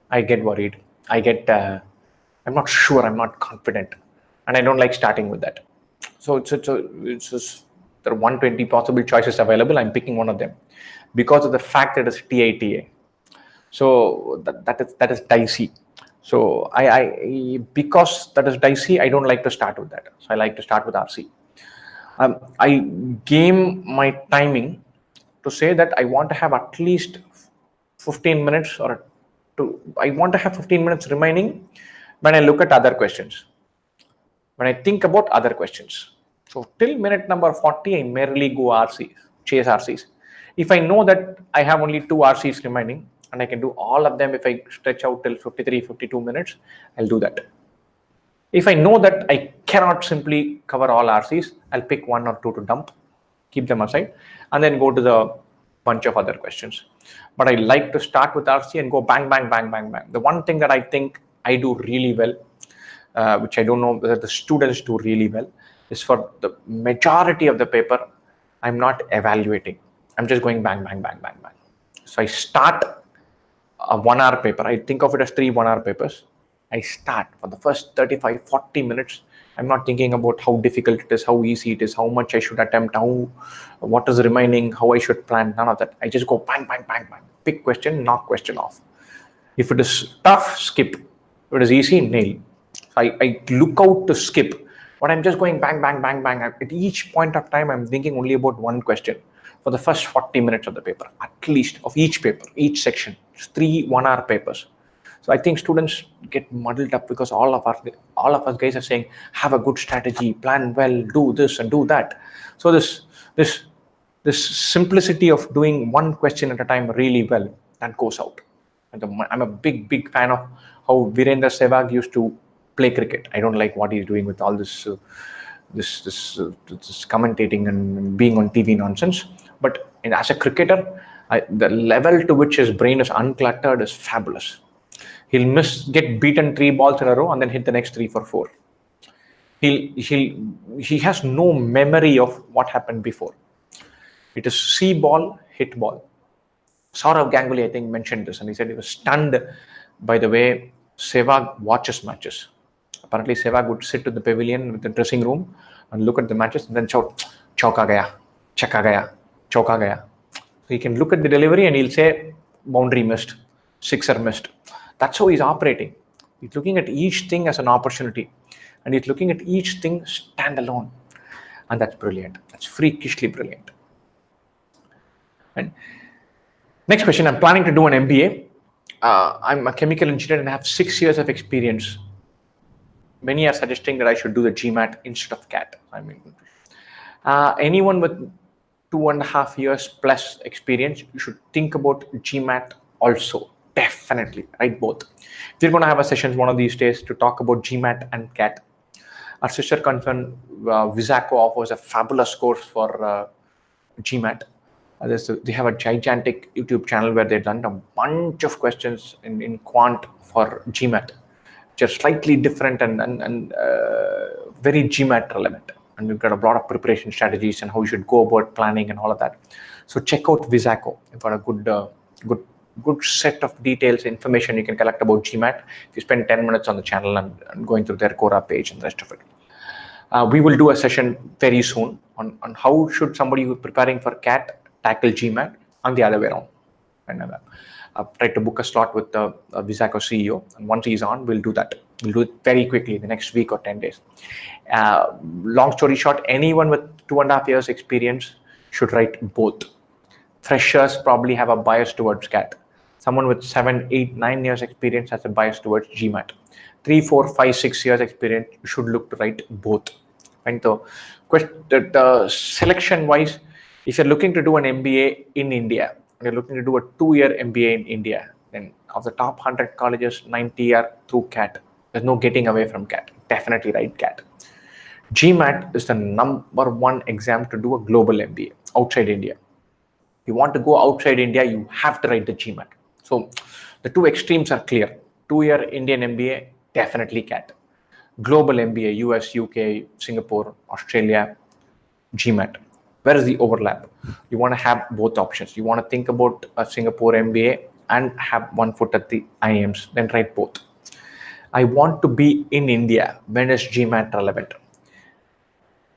[SPEAKER 1] I get worried. I'm not sure, I'm not confident, and I don't like starting with that. So it's just, there are 120 possible choices available. I'm picking one of them because of the fact that it's TITA. So that is dicey. So I because that is dicey, I don't like to start with that. So I like to start with RC. I game my timing to say that I want to have at least 15 minutes I want to have 15 minutes remaining when I look at other questions, when I think about other questions. So till minute number 40, I merely go RCs, chase RCs. If I know that I have only 2 RCs remaining and I can do all of them if I stretch out till 53, 52 minutes, I'll do that. If I know that I cannot simply cover all RCs, I'll pick 1 or 2 to dump, keep them aside, and then go to the bunch of other questions. But I like to start with RC and go bang, bang, bang, bang, bang. The one thing that I think I do really well, which I don't know whether the students do really well, is for the majority of the paper, I'm not evaluating. I'm just going bang, bang, bang, bang, bang. So I start a 1 hour paper. I think of it as 3 1 hour papers. I start for the first 35, 40 minutes. I'm not thinking about how difficult it is, how easy it is, how much I should attempt, what is remaining, how I should plan, none of that. I just go bang, bang, bang, bang. Pick question, knock question off. If it is tough, skip. If it is easy, nail. I look out to skip, but I'm just going bang, bang, bang, bang. At each point of time, I'm thinking only about one question for the first 40 minutes of the paper, at least of each paper, each section. It's 3 1 hour papers. So I think students get muddled up because all of us guys are saying, have a good strategy, plan well, do this and do that. So this simplicity of doing one question at a time really well, that goes out. And I'm a big fan of how Virendra Sehwag used to play cricket. I don't like what he's doing with all this commentating and being on TV nonsense. But as a cricketer, the level to which his brain is uncluttered is fabulous. He'll get beaten 3 balls in a row and then hit the next 3 for 4. He has no memory of what happened before. It is see ball, hit ball. Saurav Ganguly, I think, mentioned this, and he said he was stunned by the way Sehwag watches matches. Apparently, Sehwag would sit in the pavilion with the dressing room and look at the matches and then shout, "Chauka gaya, chaka gaya, chauka gaya." So he can look at the delivery and he'll say, "Boundary missed, sixer missed." That's how he's operating. He's looking at each thing as an opportunity, and he's looking at each thing standalone, and that's brilliant. That's freakishly brilliant. And next question, I'm planning to do an MBA. I'm a chemical engineer and I have 6 years of experience. Many are suggesting that I should do the GMAT instead of CAT. I mean, anyone with 2.5 years plus experience, you should think about GMAT also. Definitely, right? Both. We're going to have a session one of these days to talk about GMAT and CAT. Our sister concern, Visaco, offers a fabulous course for GMAT. They have a gigantic YouTube channel where they've done a bunch of questions in quant for GMAT, which are slightly different and very GMAT relevant. And we've got a lot of preparation strategies and how you should go about planning and all of that. So check out Visaco. You've got a good set of details, information you can collect about GMAT if you spend 10 minutes on the channel and going through their Quora page and the rest of it. We will do a session very soon on how should somebody who's preparing for CAT tackle GMAT and the other way around. And I've tried to book a slot with the Visaco CEO, and once he's on, we'll do that. We'll do it very quickly, the next week or 10 days. Long story short, anyone with 2.5 years experience should write both. Freshers probably have a bias towards CAT. Someone with 7, 8, 9 years experience has a bias towards GMAT. 3, 4, 5, 6 years experience, you should look to write both. And the selection wise, if you're looking to do an MBA in India, you're looking to do a 2-year MBA in India, then of the top 100 colleges, 90 are through CAT. There's no getting away from CAT. Definitely write CAT. GMAT is the number 1 exam to do a global MBA outside India. If you want to go outside India, you have to write the GMAT. So the 2 extremes are clear. 2-year Indian MBA, definitely CAT. Global MBA, US, UK, Singapore, Australia, GMAT. Where is the overlap? You want to have both options. You want to think about a Singapore MBA and have one foot at the IIMs, then write both. I want to be in India. When is GMAT relevant?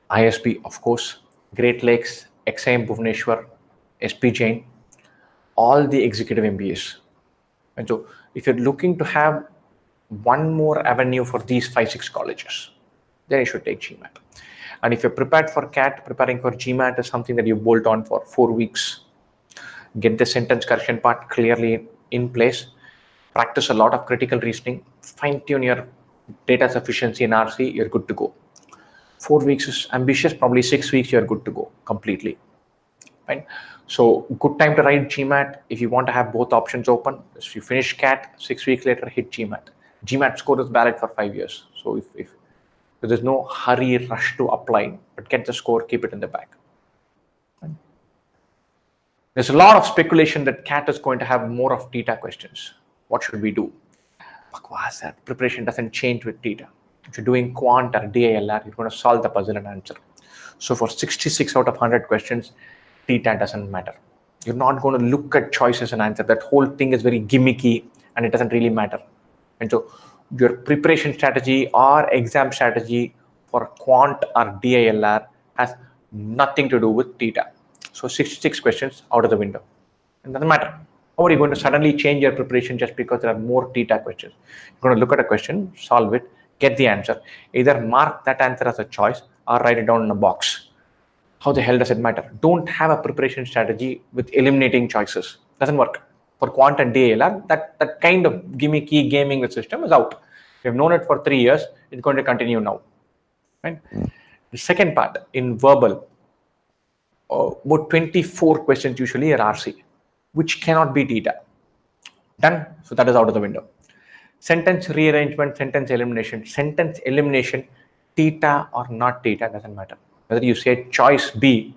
[SPEAKER 1] ISB, of course, Great Lakes, XIM Bhubaneswar, SP Jain, all the executive MBAs. And so if you're looking to have one more avenue for these 5-6 colleges, then you should take GMAT. And if you're prepared for CAT, preparing for GMAT is something that you bolt on for 4 weeks. Get the sentence correction part clearly in place. Practice a lot of critical reasoning. Fine-tune your data sufficiency in RC, you're good to go. 4 weeks is ambitious, probably 6 weeks, you're good to go completely. Right? So good time to write GMAT if you want to have both options open. If you finish CAT, 6 weeks later, hit GMAT. GMAT score is valid for 5 years. So if there's no hurry, rush to apply, but get the score, keep it in the bag. Right? There's a lot of speculation that CAT is going to have more of TETA questions. What should we do? That preparation doesn't change with TETA. If you're doing quant or DILR, you're going to solve the puzzle and answer. So for 66 out of 100 questions, TETA doesn't matter. You're not going to look at choices and answer. That whole thing is very gimmicky and it doesn't really matter. And so your preparation strategy or exam strategy for quant or DILR has nothing to do with TETA. So 66 questions out of the window. It doesn't matter. How are you going to suddenly change your preparation just because there are more TETA questions? You're going to look at a question, solve it, get the answer. Either mark that answer as a choice or write it down in a box. How the hell does it matter? Don't have a preparation strategy with eliminating choices. Doesn't work. For quant and DILR, that kind of gimmicky gaming the system is out. We've known it for 3 years. It's going to continue now. Right? The second part, in verbal, about 24 questions usually are RC, which cannot be TETA. Done. So that is out of the window. Sentence rearrangement, sentence elimination. Sentence elimination, TETA or not TETA, doesn't matter. Whether you say choice B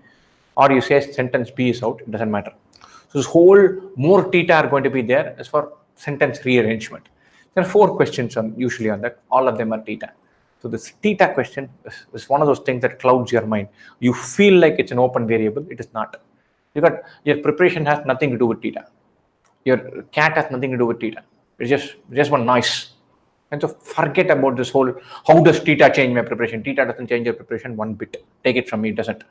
[SPEAKER 1] or you say sentence B is out, it doesn't matter. So this whole more TETA are going to be there as for sentence rearrangement. There are 4 questions usually on that. All of them are TETA. So this TETA question is one of those things that clouds your mind. You feel like it's an open variable. It is not. Your preparation has nothing to do with TETA. Your CAT has nothing to do with TETA. It's just one noise. And so forget about this whole, how does TETA change my preparation? TETA doesn't change your preparation one bit. Take it from me, it doesn't.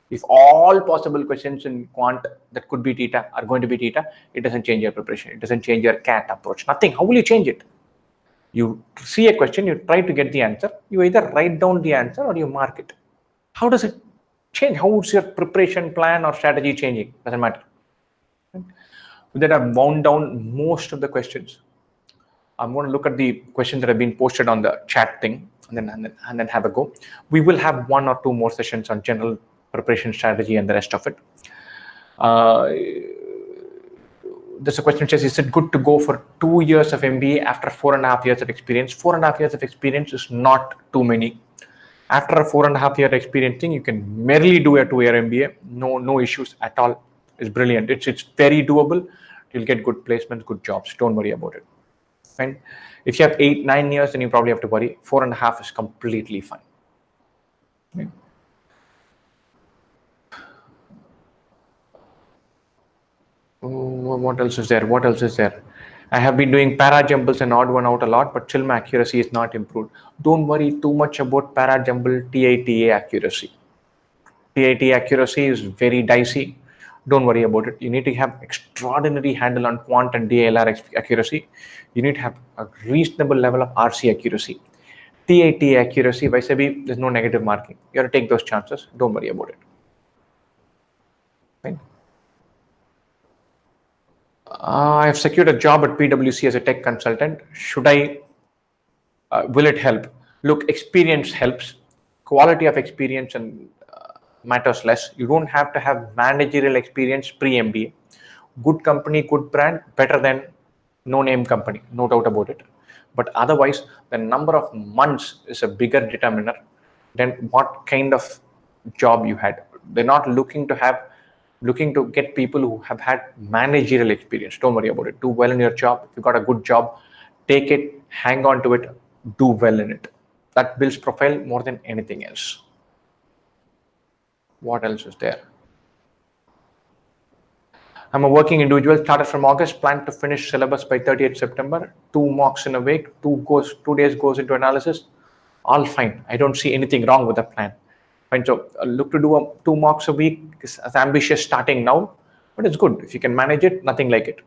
[SPEAKER 1] If all possible questions in quant that could be TETA are going to be TETA, it doesn't change your preparation. It doesn't change your CAT approach. Nothing. How will you change it? You see a question, you try to get the answer. You either write down the answer or you mark it. How does it change? How is your preparation plan or strategy changing? Doesn't matter. With that, I've wound down most of the questions. I'm going to look at the questions that have been posted on the chat thing and then have a go. We will have 1 or 2 more sessions on general preparation strategy and the rest of it. There's a question which says, is it good to go for 2 years of MBA after 4.5 years of experience? 4.5 years of experience is not too many. After a 4.5 year experience thing, you can merely do a 2-year MBA. No issues at all. It's brilliant. It's very doable. You'll get good placements, good jobs. Don't worry about it. Fine. If you have 8-9 years, then you probably have to worry. 4.5 is completely fine. Okay. What else is there? I have been doing para jumbles and odd one out a lot, but still my accuracy is not improved. Don't worry too much about para jumble TITA accuracy. TITA accuracy is very dicey. Don't worry about it. You need to have extraordinary handle on quant and DILR accuracy. You need to have a reasonable level of RC accuracy. TITA accuracy, by SEBI, there's no negative marking. You have to take those chances. Don't worry about it. Fine. I have secured a job at PwC as a tech consultant. Should I? Will it help? Look, experience helps. Quality of experience and matters less. You don't have to have managerial experience pre-MBA. Good company, good brand, better than no-name company, no doubt about it. But otherwise, the number of months is a bigger determiner than what kind of job you had. They're not looking to get people who have had managerial experience. Don't worry about it. Do well in your job. If you got a good job, take it, hang on to it, do well in it. that builds profile more than anything else. What else is there? I'm a working individual, started from August, plan to finish syllabus by 30th September, 2 mocks in a week, 2 days goes into analysis. All fine. I don't see anything wrong with the plan. Fine. So look to do 2 mocks a week. It's ambitious starting now, but it's good. If you can manage it, nothing like it.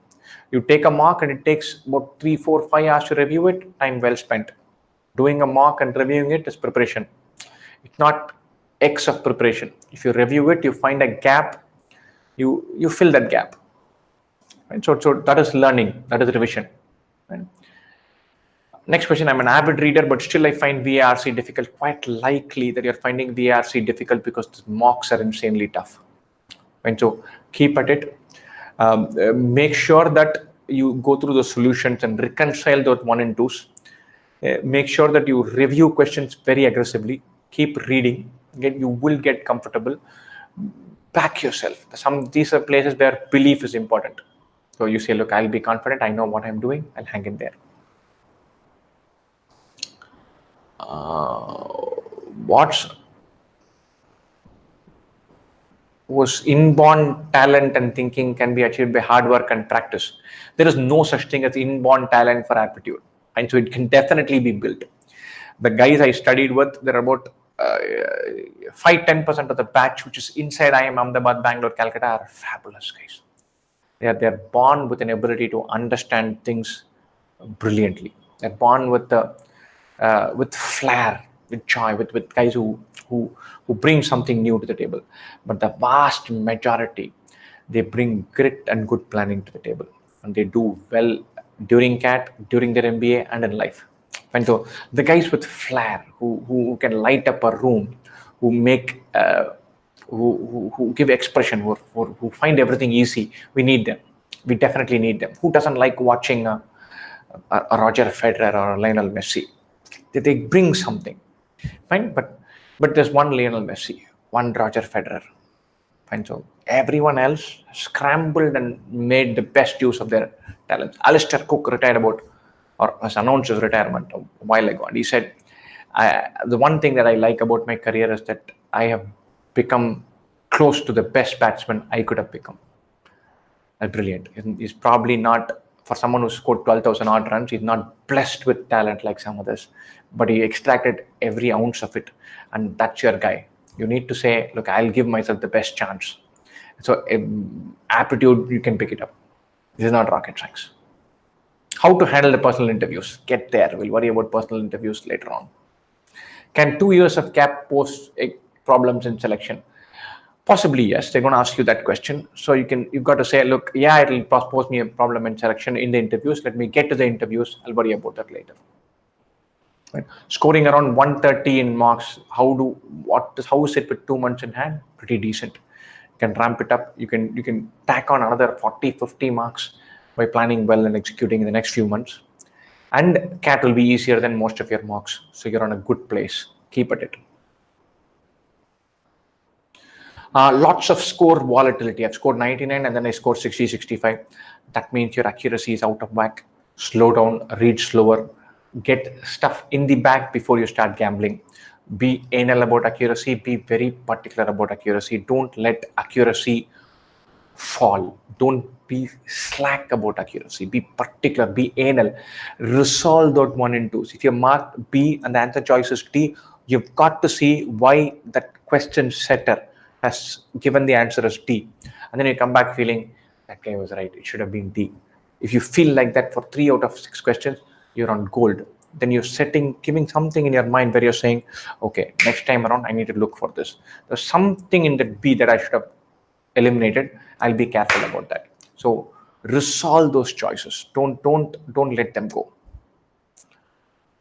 [SPEAKER 1] You take a mock and it takes about 3, 4, 5 hours to review it, time well spent. Doing a mock and reviewing it is preparation. It's not X of preparation. If you review it, you find a gap, you fill that gap. Right? So that is learning, that is revision. Right? Next question, I'm an avid reader, but still I find VARC difficult. Quite likely that you're finding VARC difficult because the mocks are insanely tough. Right? So keep at it. Make sure that you go through the solutions and reconcile those 1 and 2s. Make sure that you review questions very aggressively. Keep reading. You will get comfortable. Back yourself. These are places where belief is important. So you say, look, I'll be confident. I know what I'm doing. I'll hang in there. Was inborn talent and thinking can be achieved by hard work and practice. There is no such thing as inborn talent for aptitude. And so it can definitely be built. The guys I studied with, there are about 5-10% of the batch which is inside IIM Ahmedabad, Bangalore, Calcutta are fabulous guys. They're born with an ability to understand things brilliantly. They're born with flair, with joy, with guys who bring something new to the table. But the vast majority, they bring grit and good planning to the table, and they do well during CAT, during their MBA, and in life. And so the guys with flair, who can light up a room, who make who give expression, who find everything easy, we need them. We definitely need them. Who doesn't like watching a Roger Federer or a Lionel Messi? They bring something, fine. But there's one Lionel Messi, one Roger Federer, fine. So everyone else scrambled and made the best use of their talents. Alistair Cook retired has announced his retirement a while ago, and he said, the one thing that I like about my career is that I have become close to the best batsman I could have become. Brilliant. He's probably not, for someone who scored 12,000 odd runs, he's not blessed with talent like some others, but he extracted every ounce of it, and that's your guy. You need to say, look, I'll give myself the best chance. So aptitude, you can pick it up. This is not rocket science. How to handle the personal interviews? Get there. We'll worry about personal interviews later on. Can 2 years of gap pose problems in selection? Possibly, yes. They're going to ask you that question. So you've got to say, look, yeah, it'll pose me a problem in selection in the interviews. Let me get to the interviews. I'll worry about that later. Right. Scoring around 130 in marks. How is it with 2 months in hand? Pretty decent. You can ramp it up. You can tack on another 40, 50 marks by planning well and executing in the next few months. And CAT will be easier than most of your mocks. So you're on a good place. Keep at it. Lots of score volatility. I've scored 99 and then I scored 60, 65. That means your accuracy is out of whack. Slow down, read slower, get stuff in the bag before you start gambling. Be anal about accuracy, be very particular about accuracy. Don't let accuracy fall. Don't be slack about accuracy. Be particular, be anal. Resolve those 1 and 2s. If you mark B and the answer choice is D, you've got to see why that question setter has given the answer as D. And then you come back feeling, that guy was right, it should have been D. If you feel like that for 3 out of 6 questions, you're on gold. Then you're giving something in your mind where you're saying, okay, next time around, I need to look for this. There's something in that B that I should have eliminated. I'll be careful about that. So resolve those choices. Don't let them go.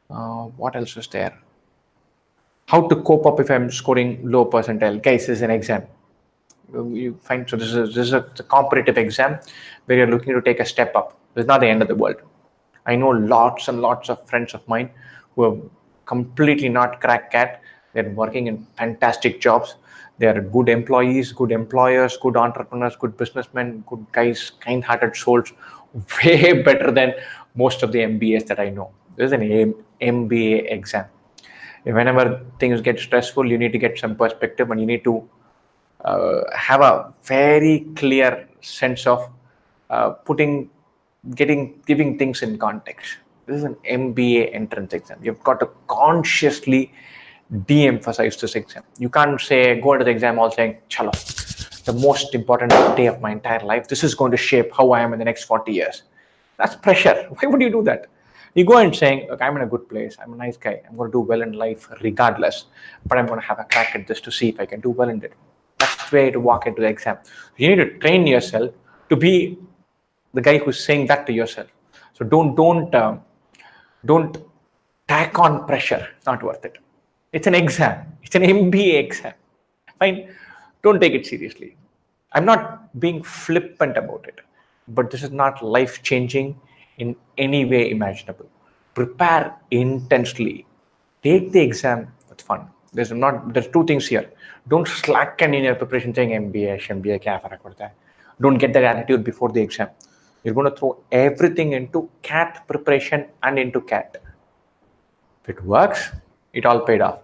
[SPEAKER 1] What else is there? How to cope up if I'm scoring low percentile? Guys, this is an exam. You find, so this is a competitive exam where you're looking to take a step up. It's not the end of the world. I know lots and lots of friends of mine who have completely not cracked CAT. They're working in fantastic jobs. They are good employees, good employers, good entrepreneurs, good businessmen, good guys, kind-hearted souls, way better than most of the MBAs that I know. This is an MBA exam. Whenever things get stressful, you need to get some perspective, and you need to have a very clear sense of giving things in context. This is an MBA entrance exam. You've got to consciously de-emphasize this exam. You can't say go into the exam all saying, "Chalo, the most important day of my entire life. This is going to shape how I am in the next 40 years." That's pressure. Why would you do that? You go and saying, "Look, I'm in a good place. I'm a nice guy. I'm going to do well in life regardless, but I'm going to have a crack at this to see if I can do well in it." That's the way to walk into the exam. You need to train yourself to be the guy who's saying that to yourself. So don't tack on pressure. It's not worth it. It's an exam. It's an MBA exam. Fine. Don't take it seriously. I'm not being flippant about it, but this is not life changing in any way imaginable. Prepare intensely. Take the exam with fun. There's two things here. Don't slacken in your preparation saying MBA, MBA, kya farak padta hai. Don't get that attitude before the exam. You're going to throw everything into CAT preparation and into CAT. If it works, it all paid off.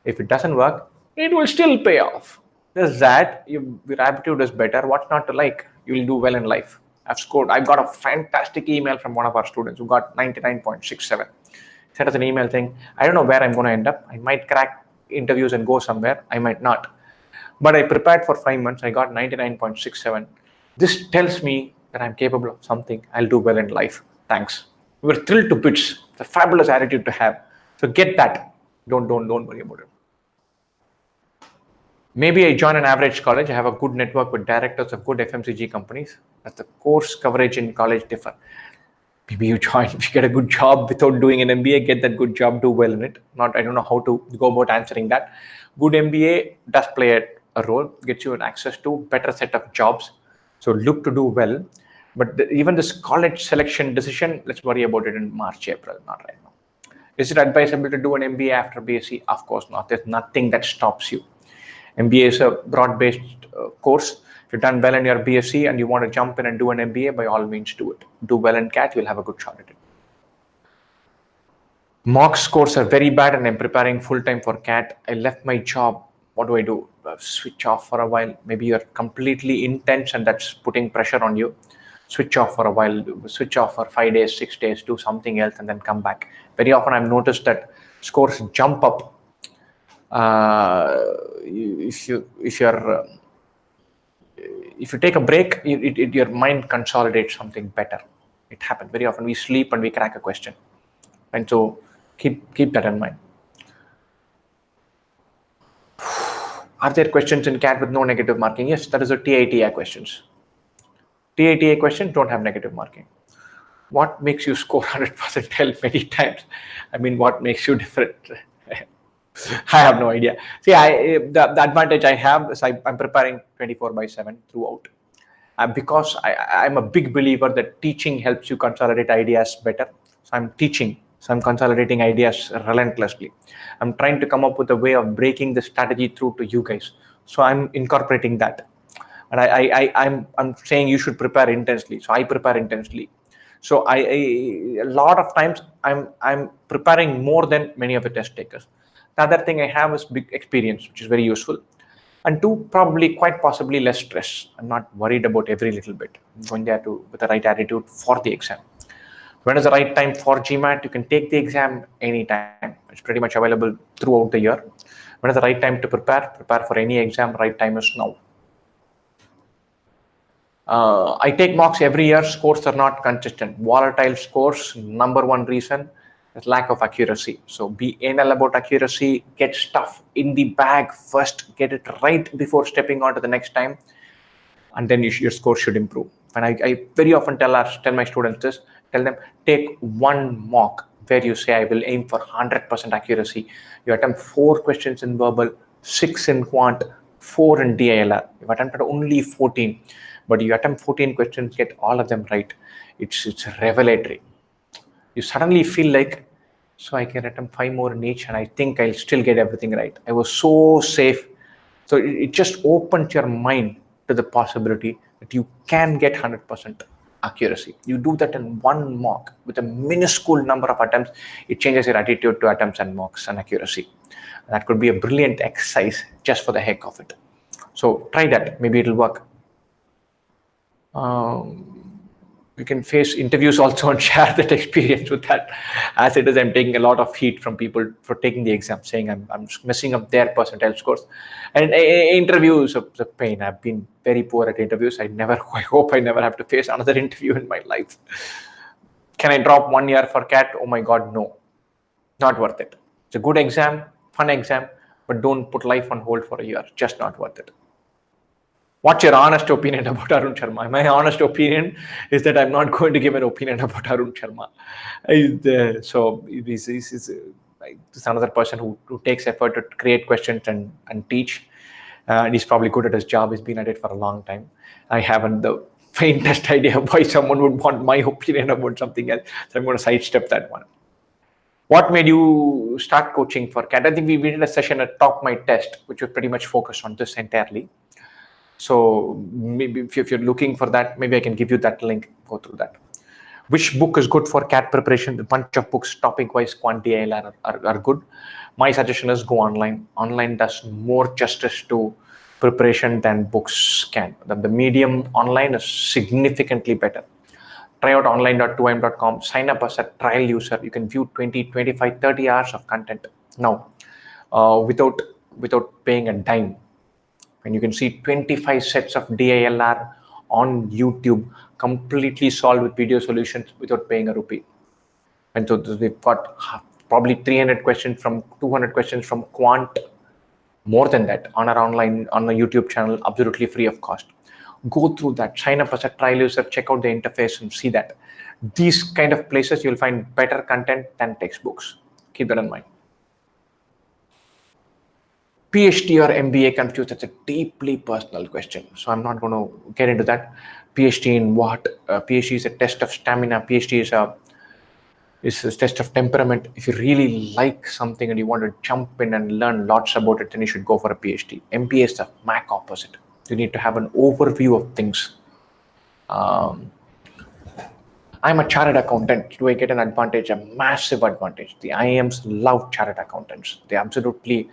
[SPEAKER 1] If it doesn't work, it will still pay off. There's that. Your aptitude is better. What's not to like? You'll do well in life. I've got a fantastic email from one of our students who got 99.67. Sent us an email saying, "I don't know where I'm going to end up. I might crack interviews and go somewhere. I might not. But I prepared for 5 months. I got 99.67. This tells me that I'm capable of something. I'll do well in life. Thanks." We were thrilled to bits. It's a fabulous attitude to have. So get that. Don't worry about it. Maybe I join an average college. I have a good network with directors of good FMCG companies. That's the course coverage in college differ. Maybe you join, if you get a good job without doing an MBA, get that good job, do well in it. I don't know how to go about answering that. Good MBA does play a role, gets you an access to better set of jobs. So look to do well. But even this college selection decision, let's worry about it in March, April, not right now. Is it advisable to do an MBA after BSc? Of course not. There's nothing that stops you. MBA is a broad-based course. If you've done well in your BSc and you want to jump in and do an MBA, by all means do it. Do well in CAT, you'll have a good shot at it. Mock scores are very bad and I'm preparing full-time for CAT. I left my job. What do I do? Switch off for a while. Maybe you're completely intense and that's putting pressure on you. Switch off for a while. Switch off for 5 days, 6 days, do something else and then come back. Very often I've noticed that scores jump up if you take a break, your mind consolidates something better. It happens very often. We sleep and we crack a question, and so keep that in mind. Are there questions in CAT with no negative marking? Yes, that is a TITI questions. TITI questions don't have negative marking. What makes you score 100% many times? I mean, what makes you different? I have no idea. See, the advantage I have is I'm preparing 24/7 throughout. Because I'm a big believer that teaching helps you consolidate ideas better. So I'm teaching. So I'm consolidating ideas relentlessly. I'm trying to come up with a way of breaking the strategy through to you guys. So I'm incorporating that. And I'm saying you should prepare intensely. So I prepare intensely. So a lot of times I'm preparing more than many of the test takers. The other thing I have is big experience, which is very useful. And two, probably quite possibly less stress. I'm not worried about every little bit. I'm going there with the right attitude for the exam. When is the right time for GMAT? You can take the exam anytime. It's pretty much available throughout the year. When is the right time to prepare? Prepare for any exam. Right time is now. I take mocks every year. Scores are not consistent. Volatile scores, number one reason is lack of accuracy. So be anal about accuracy. Get stuff in the bag first. Get it right before stepping on to the next time. And then your score should improve. And I very often tell my students this. Tell them, take one mock where you say, I will aim for 100% accuracy. You attempt 4 questions in verbal, 6 in quant, 4 in DILR. You've attempted only 14. But you attempt 14 questions, get all of them right. It's revelatory. You suddenly feel like, so I can attempt 5 more in each and I think I'll still get everything right. I was so safe. So it just opens your mind to the possibility that you can get 100%. accuracy. You do that in one mock with a minuscule number of attempts, it changes your attitude to attempts and mocks and accuracy. That could be a brilliant exercise just for the heck of it. So try that, maybe it'll work. You can face interviews also and share that experience with that. As it is, I'm taking a lot of heat from people for taking the exam, saying I'm messing up their percentile scores. And interviews are a pain. I've been very poor at interviews. I hope I never have to face another interview in my life. Can I drop 1 year for CAT? Oh my God, no. Not worth it. It's a good exam, fun exam, but don't put life on hold for a year. Just not worth it. What's your honest opinion about Arun Sharma? My honest opinion is that I'm not going to give an opinion about Arun Sharma. So this is another person who takes effort to create questions and teach. And he's probably good at his job. He's been at it for a long time. I haven't the faintest idea why someone would want my opinion about something else. So I'm going to sidestep that one. What made you start coaching for CAT? I think we did a session at Top My Test, which was pretty much focused on this entirely. So maybe if you're looking for that, maybe I can give you that link, go through that. Which book is good for CAT preparation? A bunch of books, topic-wise, quant DILR are good. My suggestion is go online. Online does more justice to preparation than books can. The medium online is significantly better. Try out online.2im.com, sign up as a trial user. You can view 20, 25, 30 hours of content now without paying a dime. And you can see 25 sets of DILR on YouTube, completely solved with video solutions without paying a rupee. And so we've got probably 300 questions from 200 questions from quant, more than that, on our online, on the YouTube channel, absolutely free of cost. Go through that, sign up as a trial user, check out the interface and see that. These kind of places, you'll find better content than textbooks. Keep that in mind. PhD or MBA confused, that's a deeply personal question. So I'm not going to get into that. PhD in what? PhD is a test of stamina. PhD is a test of temperament. If you really like something and you want to jump in and learn lots about it, then you should go for a PhD. MBA is the MAC opposite. You need to have an overview of things. I'm a chartered accountant. Do I get an advantage? A massive advantage. The IIMs love chartered accountants. They absolutely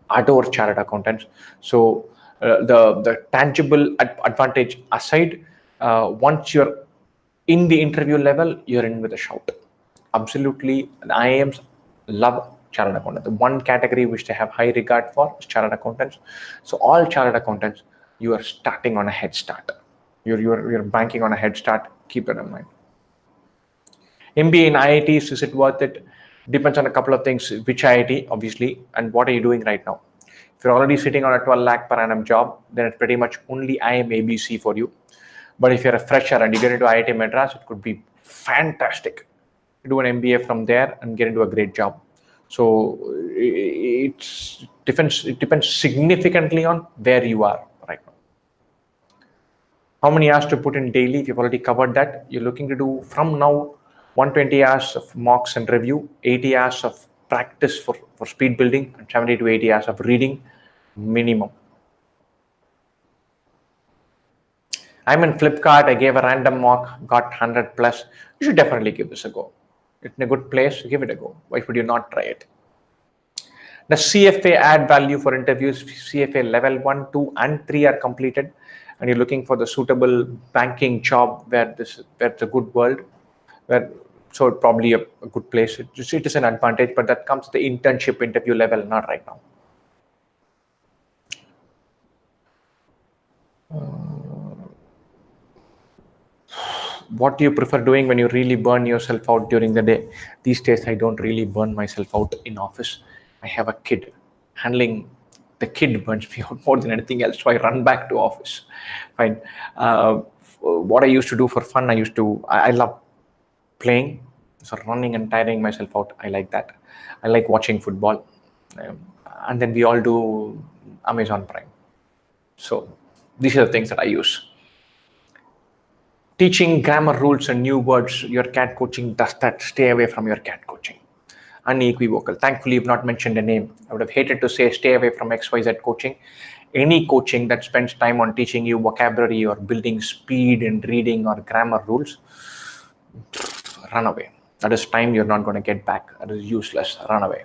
[SPEAKER 1] adore chartered accountants. So the tangible advantage aside, once you're in the interview level, you're in with a shout. Absolutely, the IIMs love chartered accountants. The one category which they have high regard for is chartered accountants. So all chartered accountants, you are starting on a head start. You're banking on a head start. Keep that in mind. MBA in IITs, is it worth it? Depends on a couple of things. Which IIT, obviously, and what are you doing right now? If you're already sitting on a 12 lakh per annum job, then it's pretty much only IIM ABC for you. But if you're a fresher and you get into IIT Madras, it could be fantastic. You do an MBA from there and get into a great job. So it depends significantly on where you are right now. How many hours to put in daily? If you've already covered that, you're looking to do from now 120 hours of mocks and review, 80 hours of practice for speed building, and 70 to 80 hours of reading minimum. I'm in Flipkart. I gave a random mock, got 100 plus. You should definitely give this a go. It's in a good place. Give it a go. Why would you not try it? The CFA add value for interviews. CFA level 1, 2, and 3 are completed, and you're looking for the suitable banking job where it's a good world. So probably a good place. It is an advantage, but that comes to the internship interview level, not right now. What do you prefer doing when you really burn yourself out during the day? These days, I don't really burn myself out in office. I have a kid. Handling the kid burns me out more than anything else, so I run back to office. Fine. What I used to do for fun, I love playing, so running and tiring myself out, I like that. I like watching football, and then we all do Amazon Prime. So these are the things that I use. Teaching grammar rules and new words, your CAT coaching does that. Stay away from your CAT coaching. Unequivocal. Thankfully, you've not mentioned a name. I would have hated to say stay away from XYZ coaching. any coaching that spends time on teaching you vocabulary or building speed in reading or grammar rules, run away. That is time you're not going to get back. That is useless. Run away.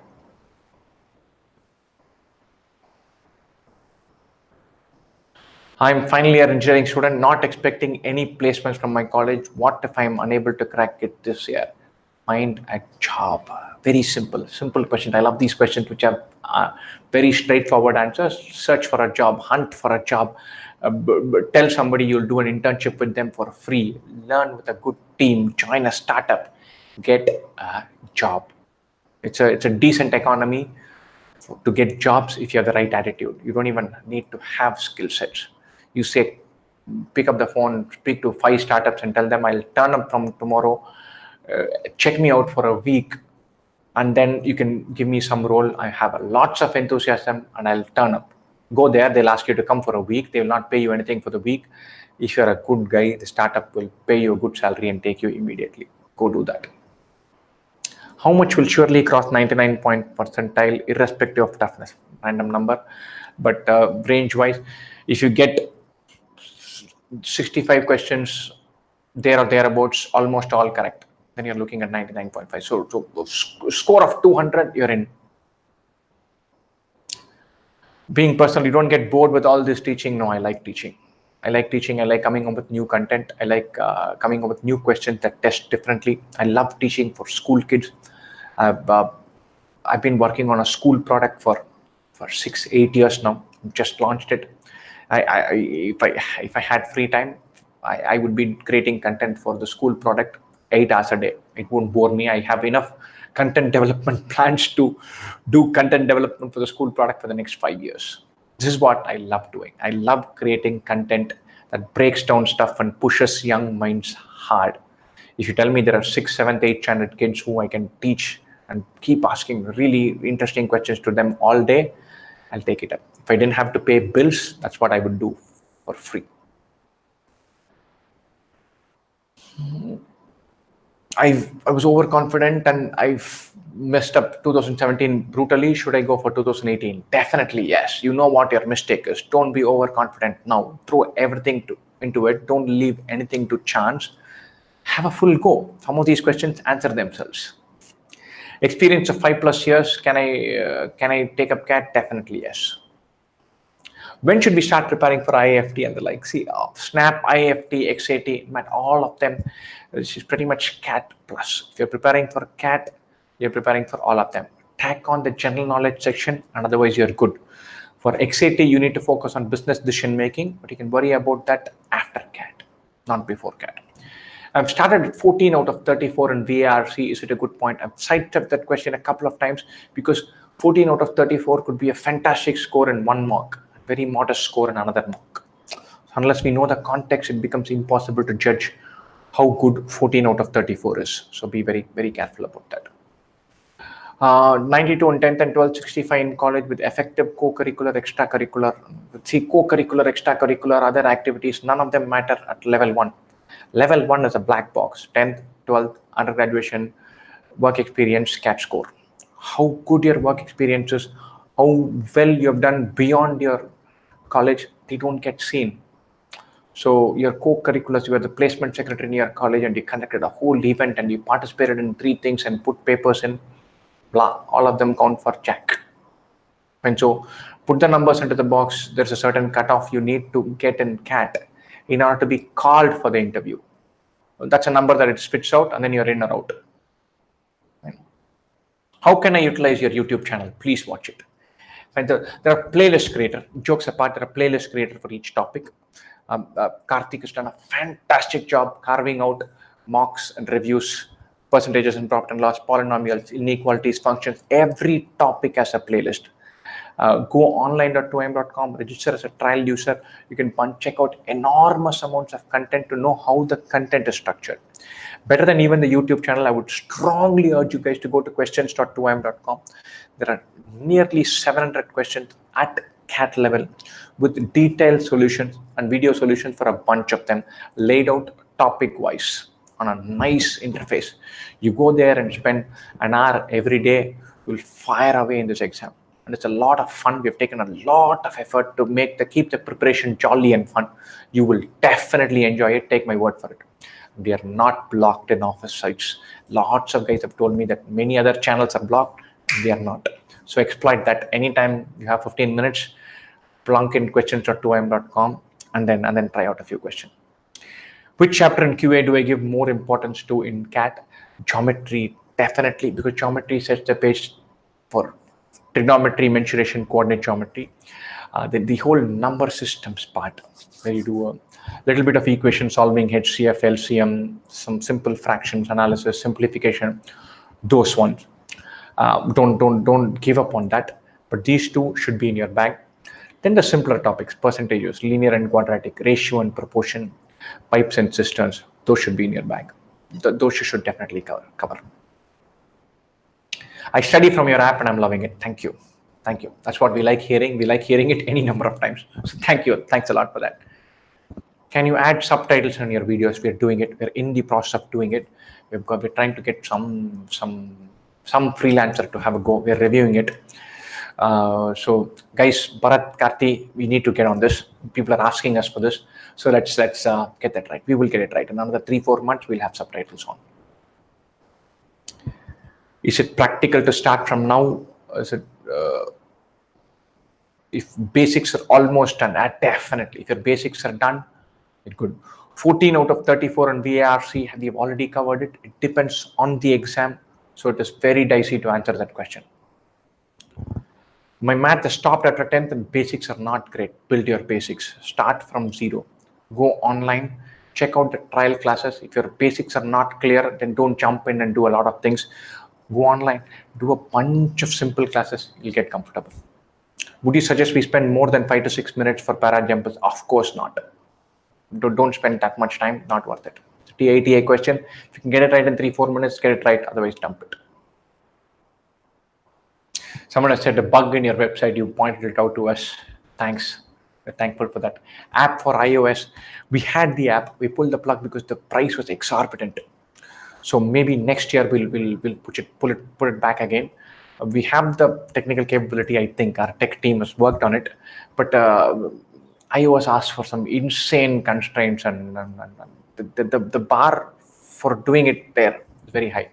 [SPEAKER 1] I'm final year engineering student, not expecting any placements from my college. What if I'm unable to crack it this year? Find a job. Very simple question. I love these questions which have very straightforward answers. Search for a job, hunt for a job, tell somebody you'll do an internship with them for free, learn with a good team, join a startup, get a job. It's a decent economy to get jobs if you have the right attitude. You don't even need to have skill sets. You say, pick up the phone, speak to 5 startups and tell them I'll turn up from tomorrow, check me out for a week, and then you can give me some role. I have lots of enthusiasm and I'll turn up. Go there, they'll ask you to come for a week. They will not pay you anything for the week. If you're a good guy, the startup will pay you a good salary and take you immediately. Go do that. How much will surely cross 99 point percentile irrespective of toughness? Random number, but range wise, if you get 65 questions there or thereabouts, almost all correct, then you're looking at 99.5. So score of 200, you're in. Being personal, you don't get bored with all this teaching. No, I like teaching. I like teaching. I like coming up with new content. I like coming up with new questions that test differently. I love teaching for school kids. I've been working on a school product for 6-8 years now. Just launched it. If I had free time, I would be creating content for the school product 8 hours a day. It won't bore me. I have enough content development plans to do content development for the school product for the next 5 years. This is what I love doing. I love creating content that breaks down stuff and pushes young minds hard. If you tell me there are 6, 7, 8 channel kids who I can teach and keep asking really interesting questions to them all day, I'll take it up. If I didn't have to pay bills, that's what I would do for free. I was overconfident and I've messed up 2017 brutally. Should I go for 2018? Definitely yes. You know what your mistake is. Don't be overconfident now. Throw everything into it. Don't leave anything to chance. Have a full go. Some of these questions answer themselves. Experience of 5+ years. Can I take up CAT? Definitely yes. When should we start preparing for IIFT and the like? See, SNAP, IIFT, XAT, MAT, all of them, this is pretty much CAT plus. If you're preparing for CAT, you're preparing for all of them. Tack on the general knowledge section and otherwise you're good. For XAT, you need to focus on business decision making, but you can worry about that after CAT, not before CAT. I've started at 14 out of 34 in VARC. Is it a good point? I've sidestepped that question a couple of times because 14 out of 34 could be a fantastic score in one mock, very modest score in another mock. So unless we know the context, it becomes impossible to judge how good 14 out of 34 is. So be very, very careful about that. 92 in 10th and 12th, 65 in college with effective co-curricular, extracurricular. See, co-curricular, extracurricular, other activities, none of them matter at level 1. Level 1 is a black box. 10th, 12th, undergraduation, work experience, CAT score. How good your work experience is, how well you have done beyond your college, they don't get seen. So your co-curriculars, you were the placement secretary in your college and you conducted a whole event and you participated in 3 things and put papers in, blah, all of them count for jack. And so put the numbers into the box. There's a certain cutoff you need to get in CAT in order to be called for the interview. That's a number that it spits out and then you're in or out. How can I utilize your YouTube channel? Please watch it. And there are playlist creator. Jokes apart, there are playlist creator for each topic. Karthik has done a fantastic job carving out mocks and reviews, percentages in profit and loss, polynomials, inequalities, functions. Every topic has a playlist. Go online.2im.com, register as a trial user. You can check out enormous amounts of content to know how the content is structured. Better than even the YouTube channel, I would strongly urge you guys to go to questions.2im.com. There are nearly 700 questions at CAT level with detailed solutions and video solutions for a bunch of them laid out topic wise on a nice interface. You go there and spend an hour every day, you'll fire away in this exam. and it's a lot of fun. We've taken a lot of effort to keep the preparation jolly and fun. You will definitely enjoy it. Take my word for it. We are not blocked in office sites. Lots of guys have told me that many other channels are blocked. They are not. So exploit that. Anytime you have 15 minutes, plunk in questions.2im.com and then try out a few questions. Which chapter in QA do I give more importance to in CAT? Geometry, definitely, because geometry sets the page for trigonometry, mensuration, coordinate geometry. The whole number systems part, where you do a little bit of equation solving, HCF, LCM, some simple fractions analysis, simplification, those ones. Don't give up on that. But these two should be in your bag. Then the simpler topics, percentages, linear and quadratic, ratio and proportion, pipes and cisterns, those should be in your bag. Those you should definitely cover. I study from your app and I'm loving it. Thank you. Thank you. That's what we like hearing. We like hearing it any number of times. So thank you. Thanks a lot for that. Can you add subtitles on your videos? We're doing it. We're in the process of doing it. We're trying to get some freelancer to have a go. We're reviewing it. So guys, Bharat, Karthi, we need to get on this. People are asking us for this. So let's get that right. We will get it right. In another 3-4 months, we'll have subtitles on. Is it practical to start from now? Is it if basics are almost done? Definitely. If your basics are done, it's good. 14 out of 34 on VARC, we've already covered it. It depends on the exam. So it is very dicey to answer that question. My math has stopped after 10th and basics are not great. Build your basics. Start from zero. Go online. Check out the trial classes. If your basics are not clear, then don't jump in and do a lot of things. Go online. Do a bunch of simple classes. You'll get comfortable. Would you suggest we spend more than 5 to 6 minutes for para jumpers? Of course not. Don't spend that much time. Not worth it. TITA question. If you can get it right in 3-4 minutes, get it right. Otherwise, dump it. Someone has said a bug in your website. You pointed it out to us. Thanks. We're thankful for that. App for iOS. We had the app. We pulled the plug because the price was exorbitant. So maybe next year we'll pull it back again. We have the technical capability. I think our tech team has worked on it, but iOS asks for some insane constraints, and the bar for doing it there is very high.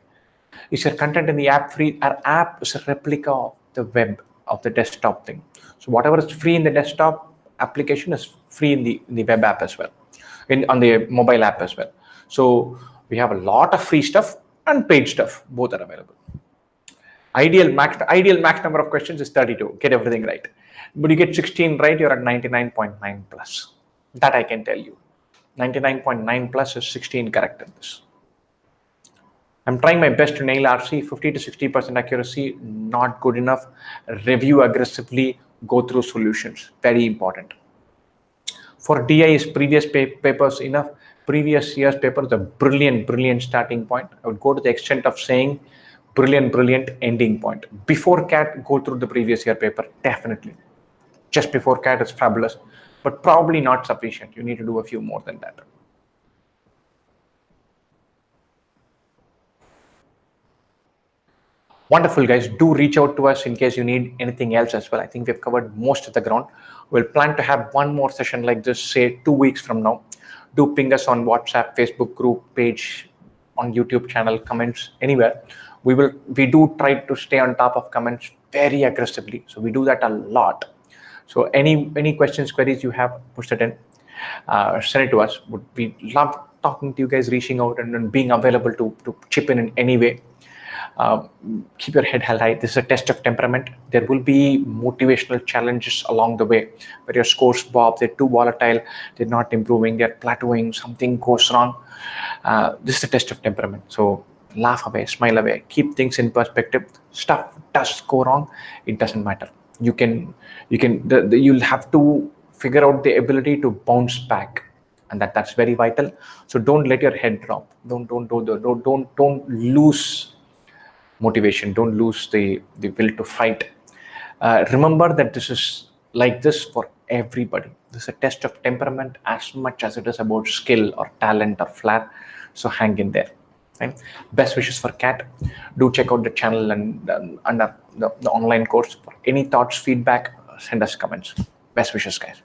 [SPEAKER 1] Is your content in the app free? Our app is a replica of the web, of the desktop thing. So whatever is free in the desktop application is free in the web app as well, on the mobile app as well. So we have a lot of free stuff and paid stuff. Both are available. Ideal max number of questions is 32. Get everything right. But you get 16 right, you're at 99.9 plus. That I can tell you. 99.9 plus is 16 correct in this. I'm trying my best to nail RC. 50 to 60% accuracy, not good enough. Review aggressively, go through solutions. Very important. For DI, is previous papers enough? Previous year's paper is a brilliant starting point. I would go to the extent of saying brilliant ending point. Before CAT, go through the previous year paper, definitely. Just before CAT is fabulous, but probably not sufficient. You need to do a few more than that. Wonderful, guys. Do reach out to us in case you need anything else as well. I think we've covered most of the ground. We'll plan to have one more session like this, say 2 weeks from now. Do ping us on WhatsApp, Facebook group, page, on YouTube channel, comments, anywhere. We do try to stay on top of comments very aggressively. So we do that a lot. So any questions, queries you have, push it in. Send it to us. We love talking to you guys, reaching out and being available to chip in any way. Keep your head held high. This is a test of temperament. There will be motivational challenges along the way where your scores bob, they're too volatile, they're not improving, they're plateauing, something goes wrong. This is a test of temperament. So laugh away, smile away, keep things in perspective. Stuff does go wrong, it doesn't matter. You'll have to figure out the ability to bounce back, and that's very vital. So don't let your head drop. Don't lose motivation. Don't lose the will to fight. Remember that this is like this for everybody. This is a test of temperament as much as it is about skill or talent or flair. So hang in there. Right? Best wishes for CAT. Do check out the channel and our the online course. For any thoughts, feedback, send us comments. Best wishes, guys.